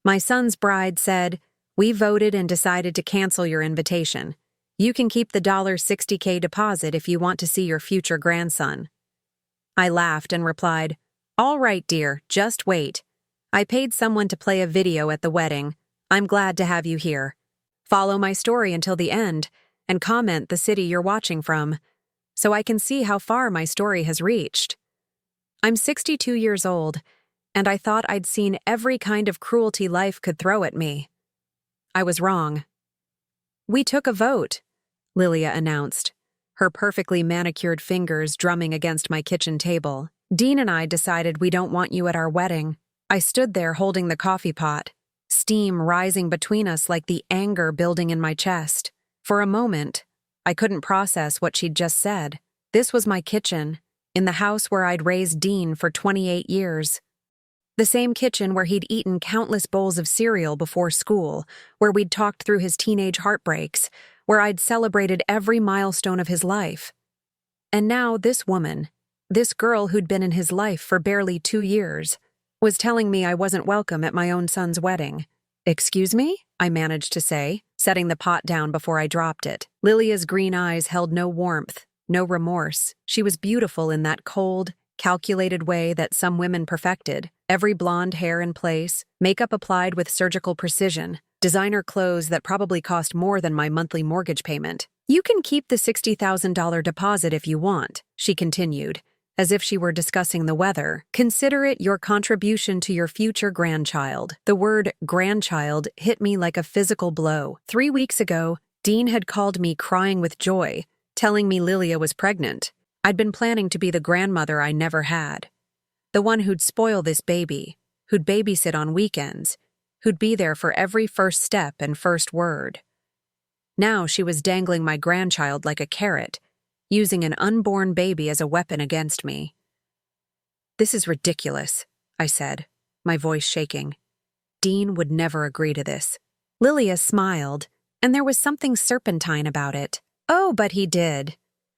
My son's bride said, "We voted and decided to cancel your invitation. You can keep the $60K deposit if you want to see your future grandson." I laughed and replied, "All right, dear, just wait. I paid someone to play a video at the wedding. I'm glad to have you here. Follow my story until the end and comment the city you're watching from, so I can see how far my story has reached. I'm 62 years old, and I thought I'd seen every kind of cruelty life could throw at me. I was wrong." "We took a vote," Lilia announced, her perfectly manicured fingers drumming against my kitchen table. "Dean and I decided we don't want you at our wedding." I stood there holding the coffee pot, steam rising between us like the anger building in my chest. For a moment, I couldn't process what she'd just said. This was my kitchen, in the house where I'd raised Dean for 28 years. The same kitchen where he'd eaten countless bowls of cereal before school, where we'd talked through his teenage heartbreaks, where I'd celebrated every milestone of his life. And now this woman, this girl who'd been in his life for barely 2 years, was telling me I wasn't welcome at my own son's wedding. "Excuse me?" I managed to say, setting the pot down before I dropped it. Lilia's green eyes held no warmth, no remorse. She was beautiful in that cold, calculated way that some women perfected. Every blonde hair in place, makeup applied with surgical precision, designer clothes that probably cost more than my monthly mortgage payment. "You can keep the $60,000 deposit if you want," she continued, as if she were discussing the weather. "Consider it your contribution to your future grandchild." The word grandchild hit me like a physical blow. 3 weeks ago, Dean had called me crying with joy, telling me Lilia was pregnant. I'd been planning to be the grandmother I never had. The one who'd spoil this baby, who'd babysit on weekends, who'd be there for every first step and first word. Now she was dangling my grandchild like a carrot, using an unborn baby as a weapon against me. "This is ridiculous," I said, my voice shaking. "Dean would never agree to this." Lilia smiled, and there was something serpentine about it. "Oh, but he did.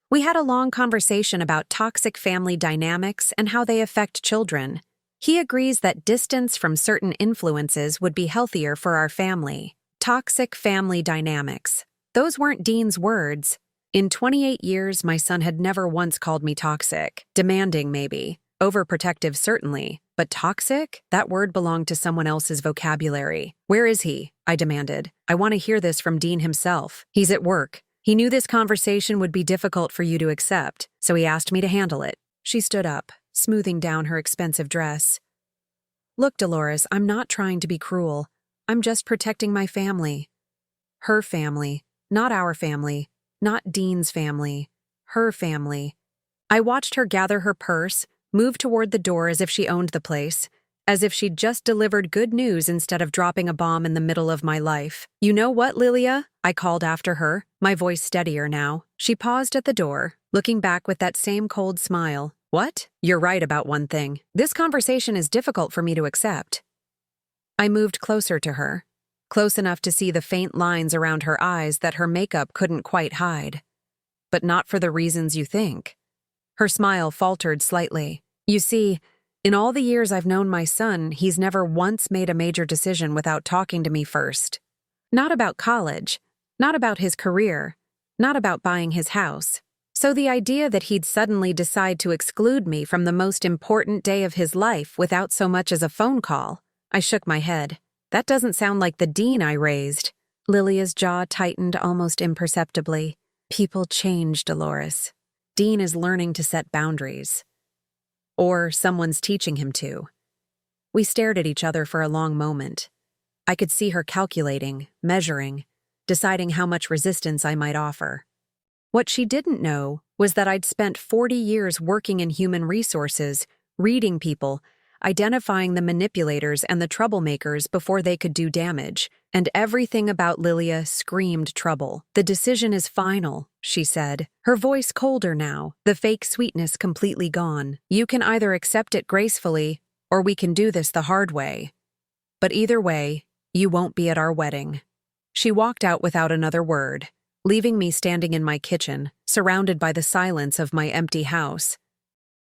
We had a long conversation about toxic family dynamics and how they affect children. He agrees that distance from certain influences would be healthier for our family." Toxic family dynamics. Those weren't Dean's words. In 28 years, my son had never once called me toxic. Demanding, maybe. Overprotective, certainly. But toxic? That word belonged to someone else's vocabulary. "Where is he?" I demanded. "I want to hear this from Dean himself." "He's at work. He knew this conversation would be difficult for you to accept, so he asked me to handle it." She stood up, smoothing down her expensive dress. "Look, Dolores, I'm not trying to be cruel. I'm just protecting my family. Her family, not our family. Not Dean's family. Her family." I watched her gather her purse, move toward the door as if she owned the place, as if she'd just delivered good news instead of dropping a bomb in the middle of my life. "You know what, Lilia?" I called after her, my voice steadier now. She paused at the door, looking back with that same cold smile. "What? You're right about one thing. This conversation is difficult for me to accept." I moved closer to her, close enough to see the faint lines around her eyes that her makeup couldn't quite hide. "But not for the reasons you think." Her smile faltered slightly. "You see, in all the years I've known my son, he's never once made a major decision without talking to me first. Not about college, not about his career, not about buying his house. So the idea that he'd suddenly decide to exclude me from the most important day of his life without so much as a phone call," I shook my head. "That doesn't sound like the Dean I raised." Lilia's jaw tightened almost imperceptibly. "People change, Dolores. Dean is learning to set boundaries. Or someone's teaching him to." We stared at each other for a long moment. I could see her calculating, measuring, deciding how much resistance I might offer. What she didn't know was that I'd spent 40 years working in human resources, reading people, identifying the manipulators and the troublemakers before they could do damage, and everything about Lilia screamed trouble. "The decision is final," she said, her voice colder now, the fake sweetness completely gone. "You can either accept it gracefully, or we can do this the hard way. But either way, you won't be at our wedding." She walked out without another word, leaving me standing in my kitchen, surrounded by the silence of my empty house.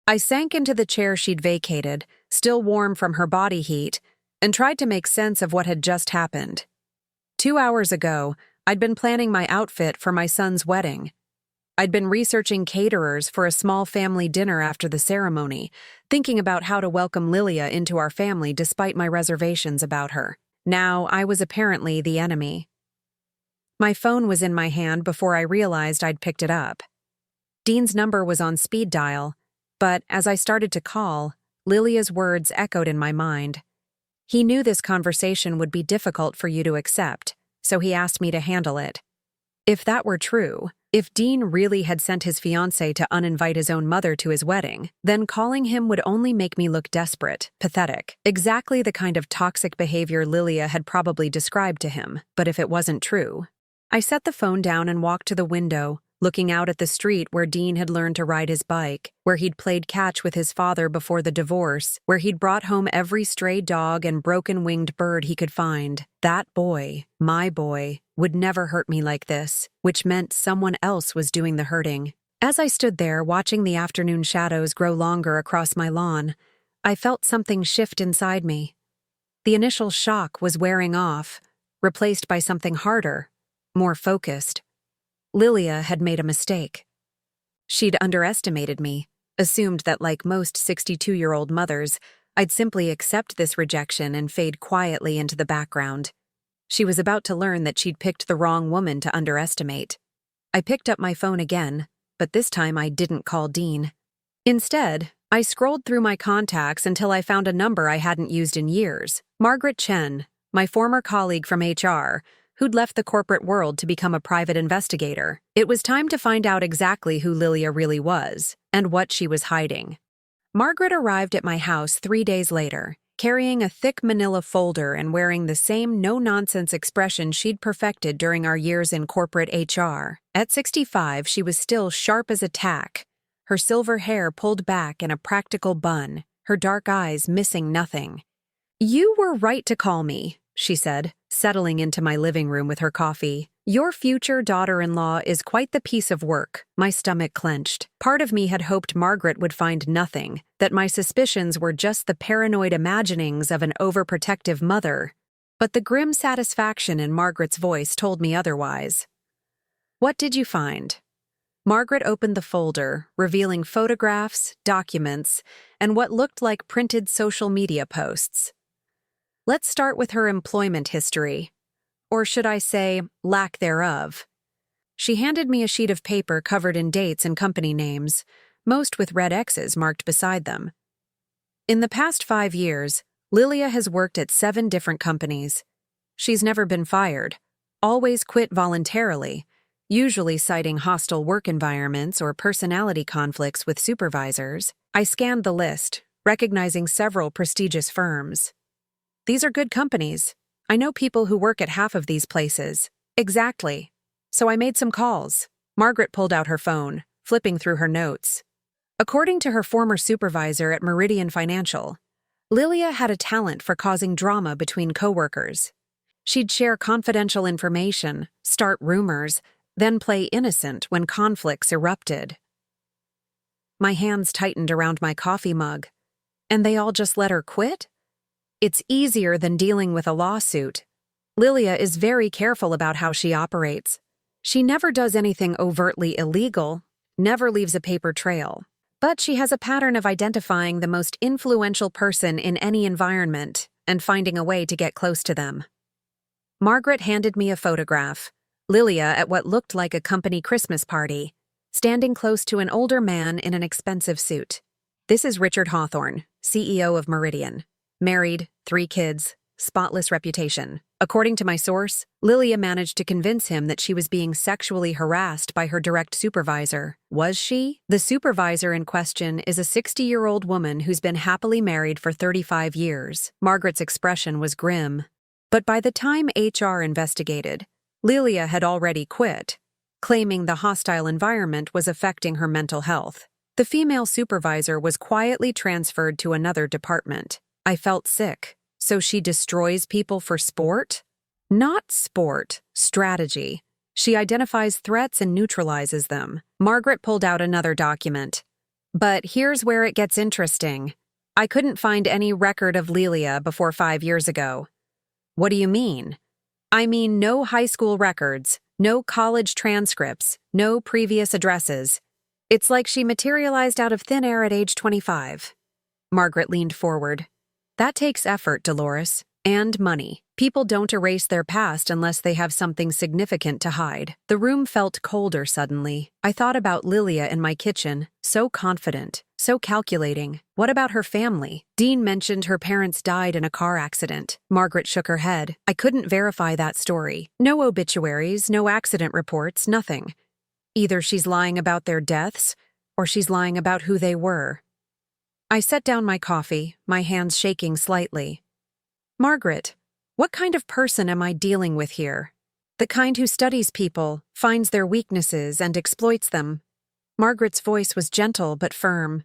I sank into the chair she'd vacated, still warm from her body heat, and tried to make sense of what had just happened. 2 hours ago, I'd been planning my outfit for my son's wedding. I'd been researching caterers for a small family dinner after the ceremony, thinking about how to welcome Lilia into our family despite my reservations about her. Now, I was apparently the enemy. My phone was in my hand before I realized I'd picked it up. Dean's number was on speed dial, but as I started to call, Lilia's words echoed in my mind. He knew this conversation would be difficult for you to accept, so he asked me to handle it. If that were true, if Dean really had sent his fiancée to uninvite his own mother to his wedding, then calling him would only make me look desperate, pathetic, exactly the kind of toxic behavior Lilia had probably described to him. But if it wasn't true, I set the phone down and walked to the window, looking out at the street where Dean had learned to ride his bike, where he'd played catch with his father before the divorce, where he'd brought home every stray dog and broken-winged bird he could find. That boy, my boy, would never hurt me like this, which meant someone else was doing the hurting. As I stood there watching the afternoon shadows grow longer across my lawn, I felt something shift inside me. The initial shock was wearing off, replaced by something harder, more focused. Lilia had made a mistake. She'd underestimated me, assumed that like most 62-year-old mothers, I'd simply accept this rejection and fade quietly into the background. She was about to learn that she'd picked the wrong woman to underestimate. I picked up my phone again, but this time I didn't call Dean. Instead, I scrolled through my contacts until I found a number I hadn't used in years. Margaret Chen, my former colleague from HR, who'd left the corporate world to become a private investigator. It was time to find out exactly who Lilia really was, and what she was hiding. Margaret arrived at my house 3 days later, carrying a thick manila folder and wearing the same no-nonsense expression she'd perfected during our years in corporate HR. At 65, she was still sharp as a tack, her silver hair pulled back in a practical bun, her dark eyes missing nothing. "You were right to call me," she said, settling into my living room with her coffee. "Your future daughter-in-law is quite the piece of work." My stomach clenched. Part of me had hoped Margaret would find nothing, that my suspicions were just the paranoid imaginings of an overprotective mother. But the grim satisfaction in Margaret's voice told me otherwise. "What did you find?" Margaret opened the folder, revealing photographs, documents, and what looked like printed social media posts. Let's start with her employment history. Or should I say, lack thereof. She handed me a sheet of paper covered in dates and company names, most with red X's marked beside them. In the past 5 years, Lilia has worked at 7 different companies. She's never been fired, always quit voluntarily, usually citing hostile work environments or personality conflicts with supervisors. I scanned the list, recognizing several prestigious firms. These are good companies. I know people who work at half of these places. Exactly. So I made some calls. Margaret pulled out her phone, flipping through her notes. According to her former supervisor at Meridian Financial, Lilia had a talent for causing drama between coworkers. She'd share confidential information, start rumors, then play innocent when conflicts erupted. My hands tightened around my coffee mug. And they all just let her quit? It's easier than dealing with a lawsuit. Lilia is very careful about how she operates. She never does anything overtly illegal, never leaves a paper trail. But she has a pattern of identifying the most influential person in any environment and finding a way to get close to them. Margaret handed me a photograph. Lilia at what looked like a company Christmas party, standing close to an older man in an expensive suit. "This is Richard Hawthorne, CEO of Meridian. Married, 3 kids, spotless reputation." According to my source, Lilia managed to convince him that she was being sexually harassed by her direct supervisor. Was she? The supervisor in question is a 60-year-old woman who's been happily married for 35 years. Margaret's expression was grim. But by the time HR investigated, Lilia had already quit, claiming the hostile environment was affecting her mental health. The female supervisor was quietly transferred to another department. I felt sick. So she destroys people for sport? Not sport, strategy. She identifies threats and neutralizes them. Margaret pulled out another document. But here's where it gets interesting. I couldn't find any record of Lilia before 5 years ago. What do you mean? I mean no high school records, no college transcripts, no previous addresses. It's like she materialized out of thin air at age 25. Margaret leaned forward. That takes effort, Dolores. And money. People don't erase their past unless they have something significant to hide. The room felt colder suddenly. I thought about Lilia in my kitchen, so confident, so calculating. What about her family? Dean mentioned her parents died in a car accident. Margaret shook her head. I couldn't verify that story. No obituaries, no accident reports, nothing. Either she's lying about their deaths, or she's lying about who they were. I set down my coffee, my hands shaking slightly. Margaret, what kind of person am I dealing with here? The kind who studies people, finds their weaknesses, and exploits them. Margaret's voice was gentle but firm.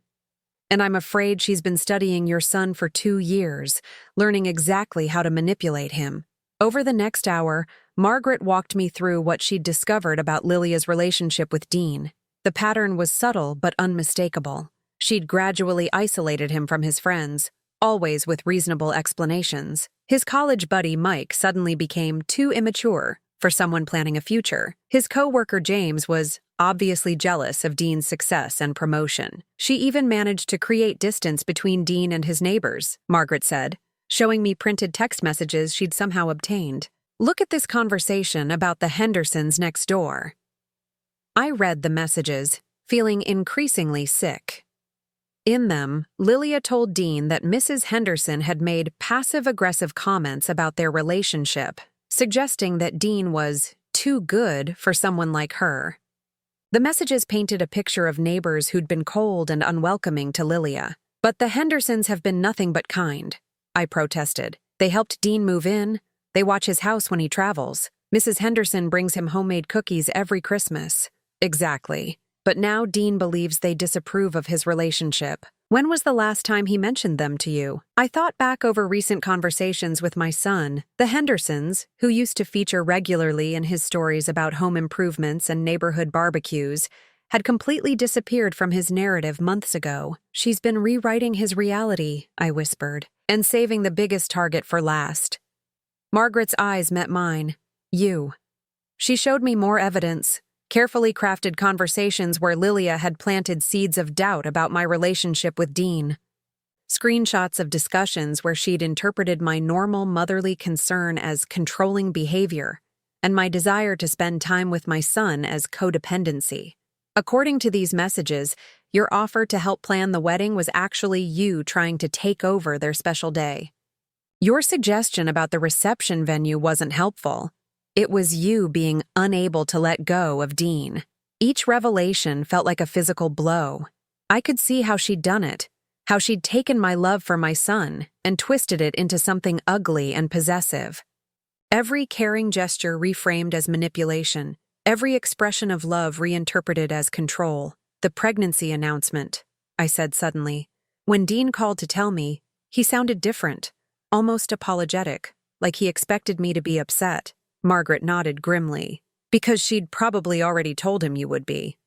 And I'm afraid she's been studying your son for 2 years, learning exactly how to manipulate him. Over the next hour, Margaret walked me through what she'd discovered about Lilia's relationship with Dean. The pattern was subtle but unmistakable. She'd gradually isolated him from his friends, always with reasonable explanations. His college buddy Mike suddenly became too immature for someone planning a future. His co-worker James was obviously jealous of Dean's success and promotion. She even managed to create distance between Dean and his neighbors, Margaret said, showing me printed text messages she'd somehow obtained. Look at this conversation about the Hendersons next door. I read the messages, feeling increasingly sick. In them, Lilia told Dean that Mrs. Henderson had made passive-aggressive comments about their relationship, suggesting that Dean was too good for someone like her. The messages painted a picture of neighbors who'd been cold and unwelcoming to Lilia. But the Hendersons have been nothing but kind, I protested. They helped Dean move in. They watch his house when he travels. Mrs. Henderson brings him homemade cookies every Christmas. Exactly. But now Dean believes they disapprove of his relationship. When was the last time he mentioned them to you? I thought back over recent conversations with my son. The Hendersons, who used to feature regularly in his stories about home improvements and neighborhood barbecues, had completely disappeared from his narrative months ago. She's been rewriting his reality, I whispered, and saving the biggest target for last. Margaret's eyes met mine. You. She showed me more evidence. Carefully crafted conversations where Lilia had planted seeds of doubt about my relationship with Dean. Screenshots of discussions where she'd interpreted my normal motherly concern as controlling behavior, and my desire to spend time with my son as codependency. According to these messages, your offer to help plan the wedding was actually you trying to take over their special day. Your suggestion about the reception venue wasn't helpful. It was you being unable to let go of Dean. Each revelation felt like a physical blow. I could see how she'd done it, how she'd taken my love for my son and twisted it into something ugly and possessive. Every caring gesture reframed as manipulation, every expression of love reinterpreted as control. The pregnancy announcement, I said suddenly. When Dean called to tell me, he sounded different, almost apologetic, like he expected me to be upset. Margaret nodded grimly. Because she'd probably already told him you would be.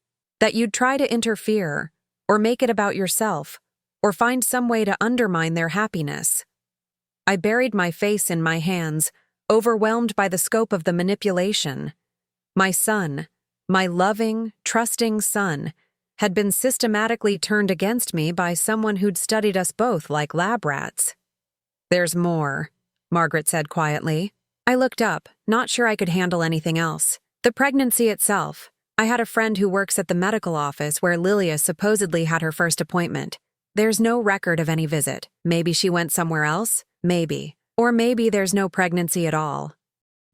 That you'd try to interfere, or make it about yourself, or find some way to undermine their happiness. I buried my face in my hands, overwhelmed by the scope of the manipulation. My son, my loving, trusting son, had been systematically turned against me by someone who'd studied us both like lab rats. There's more, Margaret said quietly. I looked up, not sure I could handle anything else. The pregnancy itself. I had a friend who works at the medical office where Lilia supposedly had her first appointment. There's no record of any visit. Maybe she went somewhere else? Maybe. Or maybe there's no pregnancy at all.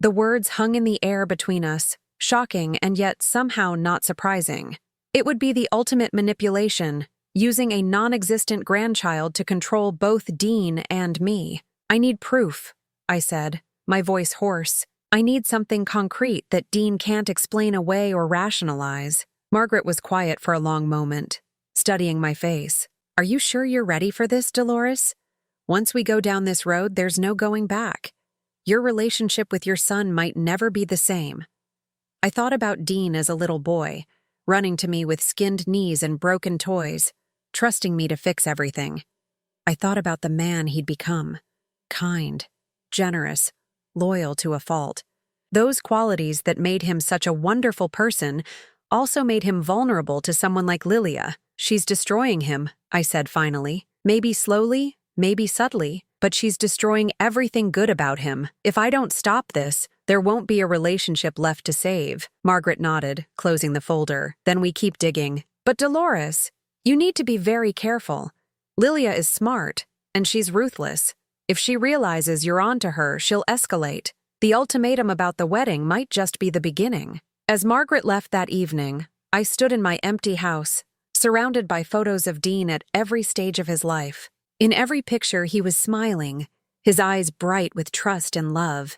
The words hung in the air between us, shocking and yet somehow not surprising. It would be the ultimate manipulation, using a non-existent grandchild to control both Dean and me. I need proof, I said, my voice hoarse. I need something concrete that Dean can't explain away or rationalize. Margaret was quiet for a long moment, studying my face. Are you sure you're ready for this, Dolores? Once we go down this road, there's no going back. Your relationship with your son might never be the same. I thought about Dean as a little boy, running to me with skinned knees and broken toys, trusting me to fix everything. I thought about the man he'd become. Kind, generous, loyal to a fault. Those qualities that made him such a wonderful person also made him vulnerable to someone like Lilia. She's destroying him, I said finally. Maybe slowly, maybe subtly, but she's destroying everything good about him. If I don't stop this, there won't be a relationship left to save. Margaret nodded, closing the folder. Then we keep digging. But Dolores, you need to be very careful. Lilia is smart, and she's ruthless. If she realizes you're onto her, she'll escalate. The ultimatum about the wedding might just be the beginning. As Margaret left that evening, I stood in my empty house, surrounded by photos of Dean at every stage of his life. In every picture, he was smiling, his eyes bright with trust and love.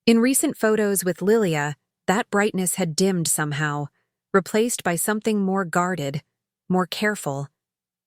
In recent photos with Lilia, that brightness had dimmed somehow, replaced by something more guarded, more careful.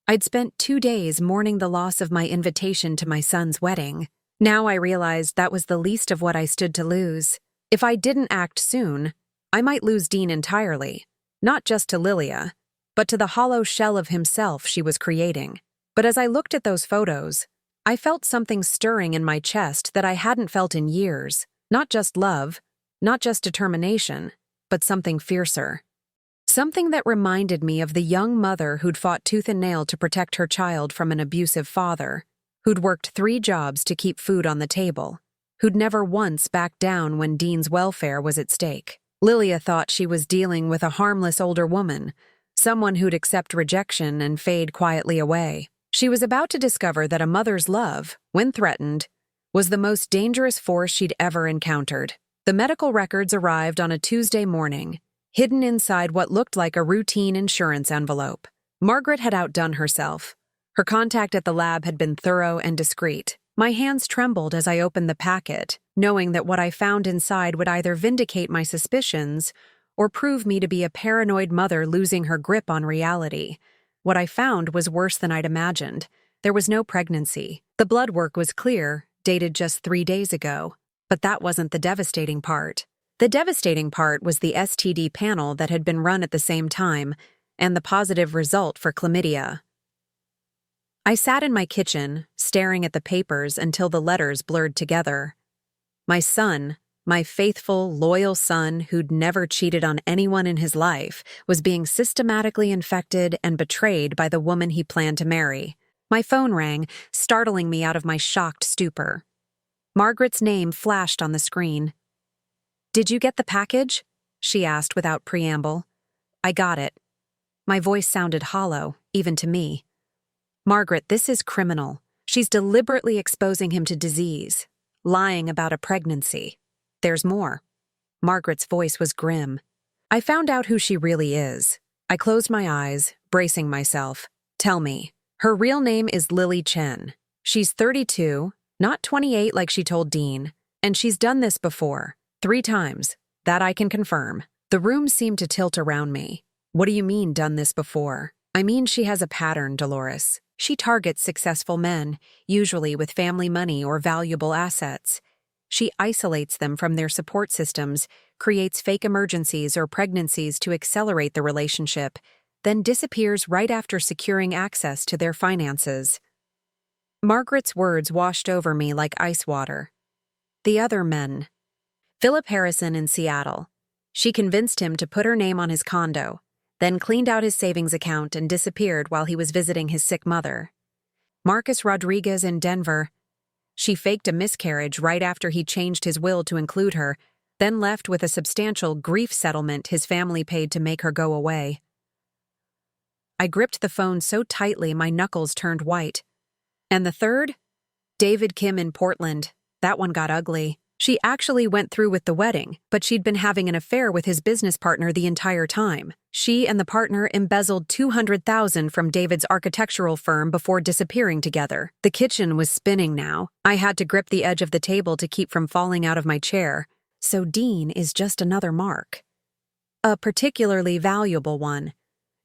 I'd spent 2 days mourning the loss of my invitation to my son's wedding. Now I realized that was the least of what I stood to lose. If I didn't act soon, I might lose Dean entirely, not just to Lilia, but to the hollow shell of himself she was creating. But as I looked at those photos, I felt something stirring in my chest that I hadn't felt in years. Not just love, not just determination, but something fiercer. Something that reminded me of the young mother who'd fought tooth and nail to protect her child from an abusive father, who'd worked 3 jobs to keep food on the table, who'd never once backed down when Dean's welfare was at stake. Lilia thought she was dealing with a harmless older woman, someone who'd accept rejection and fade quietly away. She was about to discover that a mother's love, when threatened, was the most dangerous force she'd ever encountered. The medical records arrived on a Tuesday morning, hidden inside what looked like a routine insurance envelope. Margaret had outdone herself. Her contact at the lab had been thorough and discreet. My hands trembled as I opened the packet, knowing that what I found inside would either vindicate my suspicions or prove me to be a paranoid mother losing her grip on reality. What I found was worse than I'd imagined. There was no pregnancy. The blood work was clear, dated just 3 days ago. But that wasn't the devastating part. The devastating part was the STD panel that had been run at the same time, and the positive result for chlamydia. I sat in my kitchen, staring at the papers until the letters blurred together. My son, my faithful, loyal son who'd never cheated on anyone in his life, was being systematically infected and betrayed by the woman he planned to marry. My phone rang, startling me out of my shocked stupor. Margaret's name flashed on the screen. "Did you get the package?" she asked without preamble. I got it. My voice sounded hollow, even to me. "Margaret, this is criminal. She's deliberately exposing him to disease, lying about a pregnancy. There's more." Margaret's voice was grim. "I found out who she really is." I closed my eyes, bracing myself. "Tell me." "Her real name is Lily Chen. She's 32, not 28 like she told Dean, and she's done this before, 3 times. That I can confirm." The room seemed to tilt around me. "What do you mean, done this before?" "I mean she has a pattern, Dolores. She targets successful men, usually with family money or valuable assets. She isolates them from their support systems, creates fake emergencies or pregnancies to accelerate the relationship, then disappears right after securing access to their finances." Margaret's words washed over me like ice water. The other men. Philip Harrison in Seattle. She convinced him to put her name on his condo, then cleaned out his savings account and disappeared while he was visiting his sick mother. Marcus Rodriguez in Denver. She faked a miscarriage right after he changed his will to include her, then left with a substantial grief settlement his family paid to make her go away. I gripped the phone so tightly my knuckles turned white. And the third? David Kim in Portland. That one got ugly. She actually went through with the wedding, but she'd been having an affair with his business partner the entire time. She and the partner embezzled $200,000 from David's architectural firm before disappearing together. The kitchen was spinning now. I had to grip the edge of the table to keep from falling out of my chair. So Dean is just another mark. A particularly valuable one.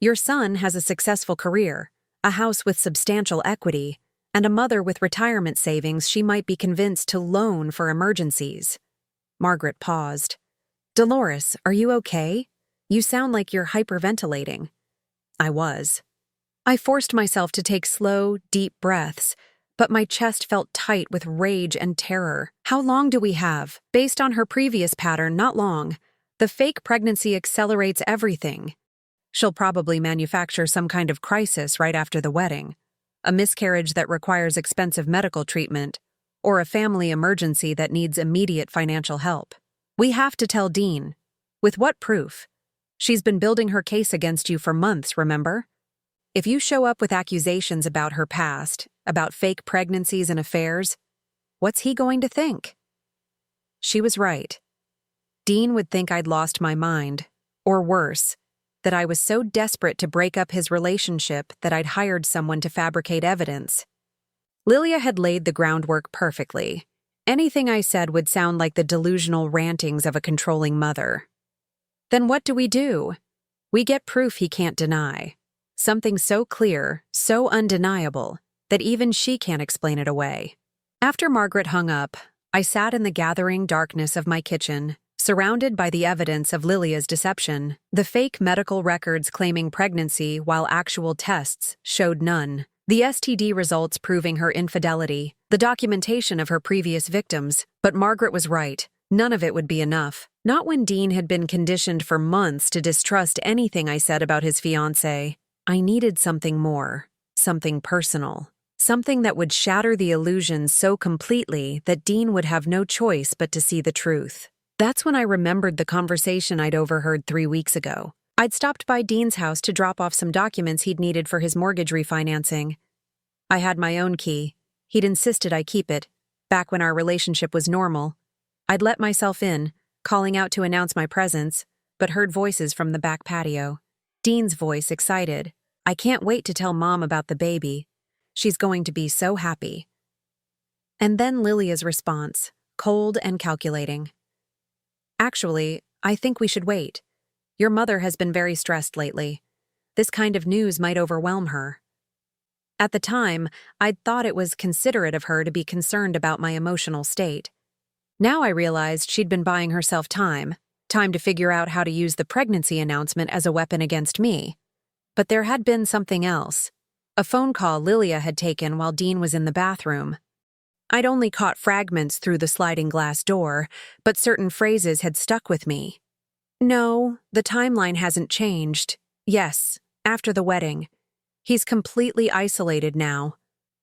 Your son has a successful career, a house with substantial equity, and a mother with retirement savings she might be convinced to loan for emergencies. Margaret paused. "Dolores, are you okay? You sound like you're hyperventilating." I was. I forced myself to take slow, deep breaths, but my chest felt tight with rage and terror. How long do we have? Based on her previous pattern, not long. The fake pregnancy accelerates everything. She'll probably manufacture some kind of crisis right after the wedding. A miscarriage that requires expensive medical treatment, or a family emergency that needs immediate financial help. We have to tell Dean. With what proof? She's been building her case against you for months, remember? If you show up with accusations about her past, about fake pregnancies and affairs, what's he going to think? She was right. Dean would think I'd lost my mind, or worse, that I was so desperate to break up his relationship that I'd hired someone to fabricate evidence. Lilia had laid the groundwork perfectly. Anything I said would sound like the delusional rantings of a controlling mother. Then what do? We get proof he can't deny. Something so clear, so undeniable, that even she can't explain it away. After Margaret hung up, I sat in the gathering darkness of my kitchen, surrounded by the evidence of Lilia's deception, the fake medical records claiming pregnancy while actual tests showed none, the STD results proving her infidelity, the documentation of her previous victims. But Margaret was right. None of it would be enough. Not when Dean had been conditioned for months to distrust anything I said about his fiancée. I needed something more, something personal, something that would shatter the illusion so completely that Dean would have no choice but to see the truth. That's when I remembered the conversation I'd overheard 3 weeks ago. I'd stopped by Dean's house to drop off some documents he'd needed for his mortgage refinancing. I had my own key. He'd insisted I keep it, back when our relationship was normal. I'd let myself in, calling out to announce my presence, but heard voices from the back patio. Dean's voice, excited. I can't wait to tell Mom about the baby. She's going to be so happy. And then Lilia's response, cold and calculating. Actually, I think we should wait. Your mother has been very stressed lately. This kind of news might overwhelm her. At the time, I'd thought it was considerate of her to be concerned about my emotional state. Now I realized she'd been buying herself time to figure out how to use the pregnancy announcement as a weapon against me. But there had been something else. A phone call Lilia had taken while Dean was in the bathroom. I'd only caught fragments through the sliding glass door, but certain phrases had stuck with me. No, the timeline hasn't changed. Yes, after the wedding. He's completely isolated now.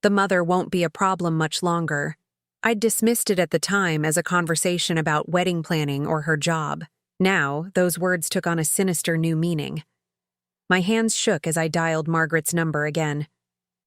The mother won't be a problem much longer. I'd dismissed it at the time as a conversation about wedding planning or her job. Now, those words took on a sinister new meaning. My hands shook as I dialed Margaret's number again.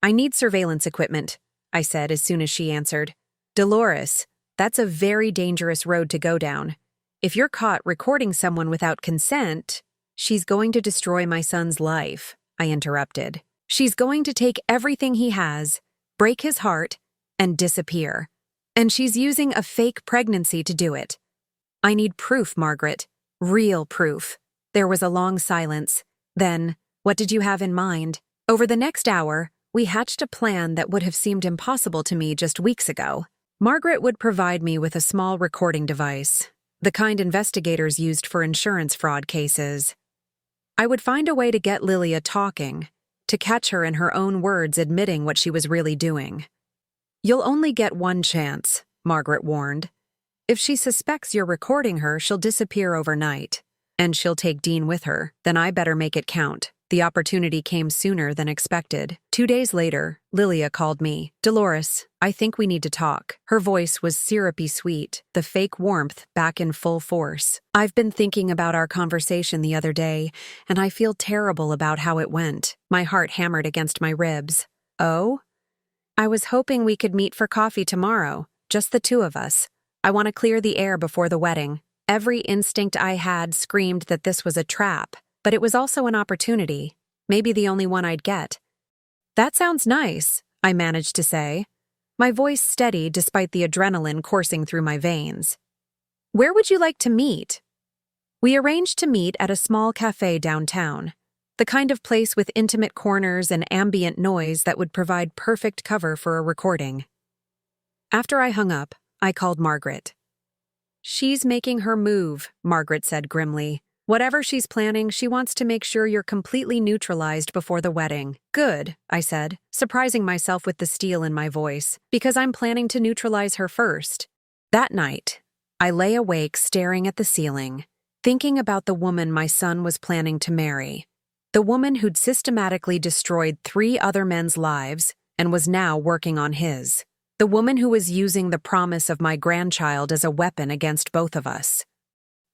I need surveillance equipment, I said as soon as she answered. Dolores, that's a very dangerous road to go down. If you're caught recording someone without consent, she's going to destroy my son's life, I interrupted. She's going to take everything he has, break his heart, and disappear. And she's using a fake pregnancy to do it. I need proof, Margaret. Real proof. There was a long silence. Then, what did you have in mind? Over the next hour, we hatched a plan that would have seemed impossible to me just weeks ago. Margaret would provide me with a small recording device, the kind investigators used for insurance fraud cases. I would find a way to get Lilia talking, to catch her in her own words admitting what she was really doing. You'll only get one chance, Margaret warned. If she suspects you're recording her, she'll disappear overnight. And she'll take Dean with her. Then I better make it count. The opportunity came sooner than expected. 2 days later, Lilia called me. Dolores, I think we need to talk. Her voice was syrupy sweet, the fake warmth back in full force. I've been thinking about our conversation the other day, and I feel terrible about how it went. My heart hammered against my ribs. Oh? I was hoping we could meet for coffee tomorrow, just the two of us. I want to clear the air before the wedding. Every instinct I had screamed that this was a trap, but it was also an opportunity, maybe the only one I'd get. That sounds nice, I managed to say, my voice steady despite the adrenaline coursing through my veins. Where would you like to meet? We arranged to meet at a small cafe downtown, the kind of place with intimate corners and ambient noise that would provide perfect cover for a recording. After I hung up, I called Margaret. She's making her move, Margaret said grimly. Whatever she's planning, she wants to make sure you're completely neutralized before the wedding. Good, I said, surprising myself with the steel in my voice, because I'm planning to neutralize her first. That night, I lay awake staring at the ceiling, thinking about the woman my son was planning to marry. The woman who'd systematically destroyed 3 other men's lives and was now working on his. The woman who was using the promise of my grandchild as a weapon against both of us.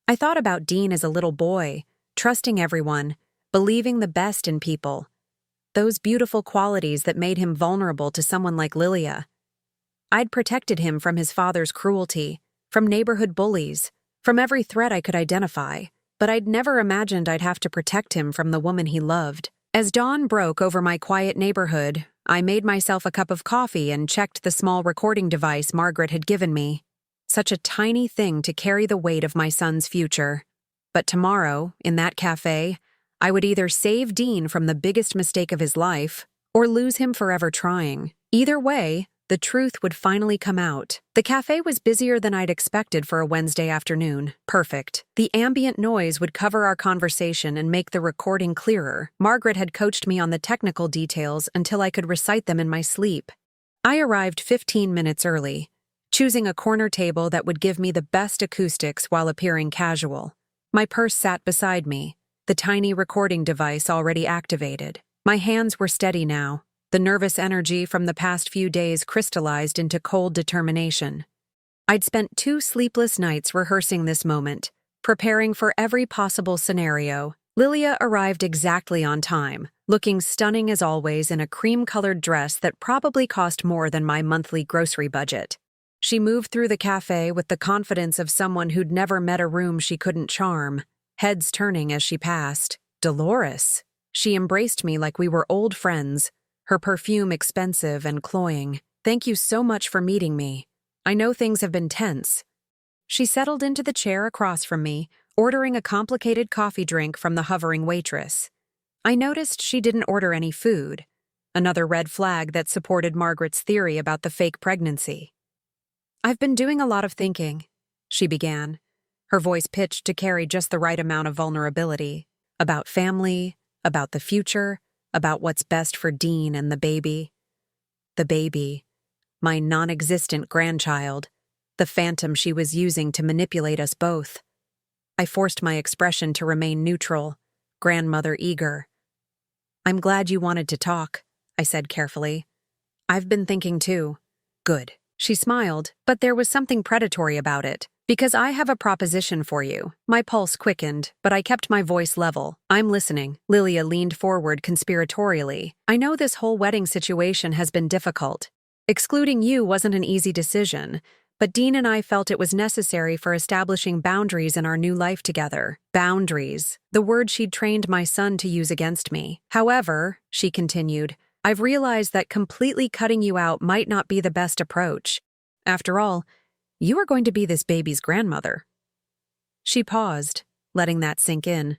I thought about Dean as a little boy, trusting everyone, believing the best in people. Those beautiful qualities that made him vulnerable to someone like Lilia. I'd protected him from his father's cruelty, from neighborhood bullies, from every threat I could identify, but I'd never imagined I'd have to protect him from the woman he loved. As dawn broke over my quiet neighborhood, I made myself a cup of coffee and checked the small recording device Margaret had given me. Such a tiny thing to carry the weight of my son's future. But tomorrow, in that cafe, I would either save Dean from the biggest mistake of his life or lose him forever trying. Either way, the truth would finally come out. The cafe was busier than I'd expected for a Wednesday afternoon. Perfect. The ambient noise would cover our conversation and make the recording clearer. Margaret had coached me on the technical details until I could recite them in my sleep. I arrived 15 minutes early, choosing a corner table that would give me the best acoustics while appearing casual. My purse sat beside me, the tiny recording device already activated. My hands were steady now. The nervous energy from the past few days crystallized into cold determination. I'd spent 2 sleepless nights rehearsing this moment, preparing for every possible scenario. Lilia arrived exactly on time, looking stunning as always in a cream-colored dress that probably cost more than my monthly grocery budget. She moved through the cafe with the confidence of someone who'd never met a room she couldn't charm, heads turning as she passed. Dolores. She embraced me like we were old friends, her perfume expensive and cloying. Thank you so much for meeting me. I know things have been tense. She settled into the chair across from me, ordering a complicated coffee drink from the hovering waitress. I noticed she didn't order any food, another red flag that supported Margaret's theory about the fake pregnancy. I've been doing a lot of thinking, she began, her voice pitched to carry just the right amount of vulnerability, about family, about the future, about what's best for Dean and the baby. The baby, my non-existent grandchild, the phantom she was using to manipulate us both. I forced my expression to remain neutral, grandmother eager. I'm glad you wanted to talk, I said carefully. I've been thinking too. Good. She smiled, but there was something predatory about it. Because I have a proposition for you. My pulse quickened, but I kept my voice level. I'm listening. Lilia leaned forward conspiratorially. I know this whole wedding situation has been difficult. Excluding you wasn't an easy decision, but Dean and I felt it was necessary for establishing boundaries in our new life together. Boundaries, the word she'd trained my son to use against me. However, she continued, I've realized that completely cutting you out might not be the best approach. After all, you are going to be this baby's grandmother. She paused, letting that sink in.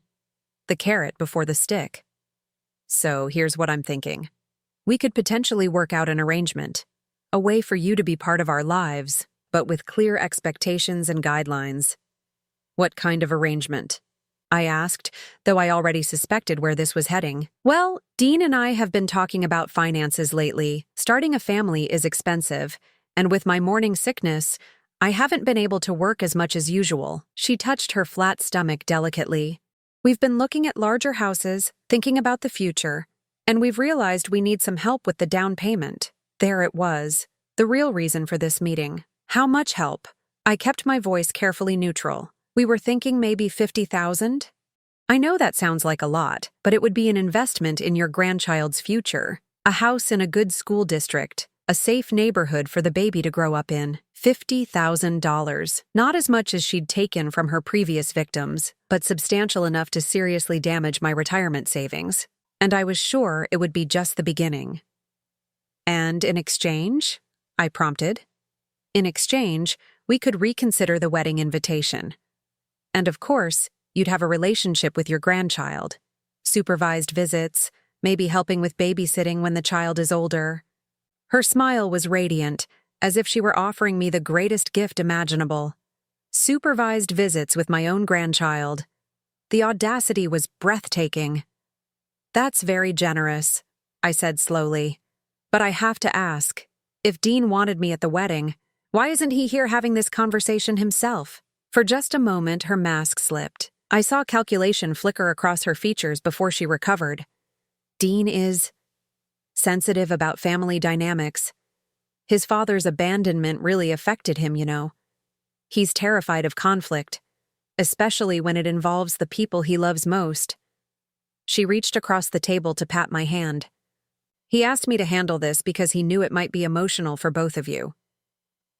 The carrot before the stick. So here's what I'm thinking. We could potentially work out an arrangement, a way for you to be part of our lives, but with clear expectations and guidelines. What kind of arrangement? I asked, though I already suspected where this was heading. Well, Dean and I have been talking about finances lately. Starting a family is expensive, and with my morning sickness, I haven't been able to work as much as usual. She touched her flat stomach delicately. We've been looking at larger houses, thinking about the future, and we've realized we need some help with the down payment. There it was, the real reason for this meeting. How much help? I kept my voice carefully neutral. We were thinking maybe $50,000? I know that sounds like a lot, but it would be an investment in your grandchild's future. A house in a good school district, a safe neighborhood for the baby to grow up in. $50,000. Not as much as she'd taken from her previous victims, but substantial enough to seriously damage my retirement savings. And I was sure it would be just the beginning. And in exchange? I prompted. In exchange, we could reconsider the wedding invitation. And of course, you'd have a relationship with your grandchild. Supervised visits, maybe helping with babysitting when the child is older. Her smile was radiant, as if she were offering me the greatest gift imaginable. Supervised visits with my own grandchild. The audacity was breathtaking. "That's very generous," I said slowly. "But I have to ask, if Dean wanted me at the wedding, why isn't he here having this conversation himself?" For just a moment, her mask slipped. I saw calculation flicker across her features before she recovered. Dean is sensitive about family dynamics. His father's abandonment really affected him, you know. He's terrified of conflict, especially when it involves the people he loves most. She reached across the table to pat my hand. "He asked me to handle this because he knew it might be emotional for both of you."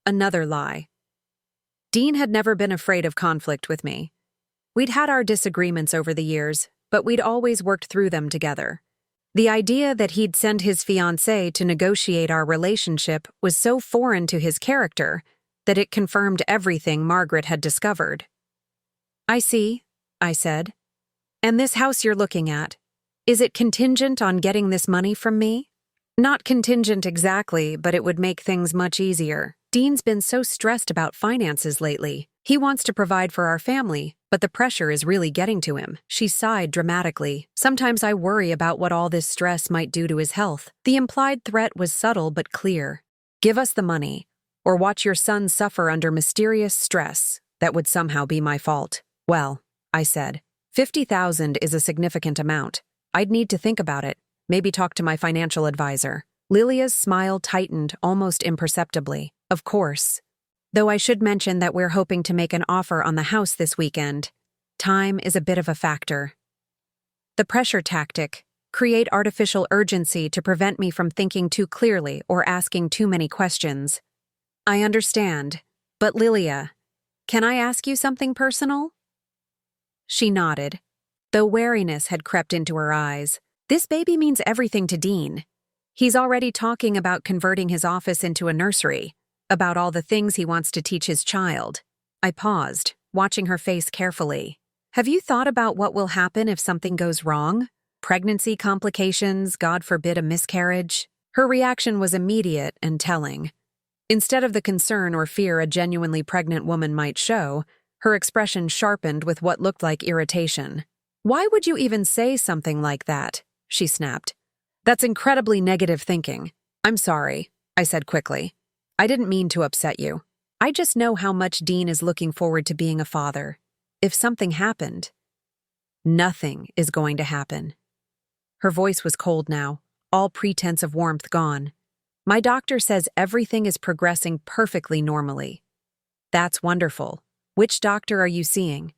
Another lie. Dean had never been afraid of conflict with me. We'd had our disagreements over the years, but we'd always worked through them together. The idea that he'd send his fiancée to negotiate our relationship was so foreign to his character that it confirmed everything Margaret had discovered. "I see," I said. "And this house you're looking at, is it contingent on getting this money from me?" "Not contingent exactly, but it would make things much easier. Dean's been so stressed about finances lately. He wants to provide for our family, but the pressure is really getting to him." She sighed dramatically. "Sometimes I worry about what all this stress might do to his health." The implied threat was subtle but clear. "Give us the money, or watch your son suffer under mysterious stress that would somehow be my fault." "Well," I said, "50,000 is a significant amount. I'd need to think about it, maybe talk to my financial advisor." Lilia's smile tightened almost imperceptibly. "Of course. Though I should mention that we're hoping to make an offer on the house this weekend. Time is a bit of a factor." The pressure tactic: create artificial urgency to prevent me from thinking too clearly or asking too many questions. "I understand. But Lilia, can I ask you something personal?" She nodded, though wariness had crept into her eyes. "This baby means everything to Dean. He's already talking about converting his office into a nursery, about all the things he wants to teach his child." I paused, watching her face carefully. "Have you thought about what will happen if something goes wrong? Pregnancy complications, God forbid a miscarriage?" Her reaction was immediate and telling. Instead of the concern or fear a genuinely pregnant woman might show, her expression sharpened with what looked like irritation. "Why would you even say something like that?" she snapped. "That's incredibly negative thinking." "I'm sorry," I said quickly. "I didn't mean to upset you. I just know how much Dean is looking forward to being a father. If something happened..." "Nothing is going to happen." Her voice was cold now, all pretense of warmth gone. "My doctor says everything is progressing perfectly normally." "That's wonderful. Which doctor are you seeing?"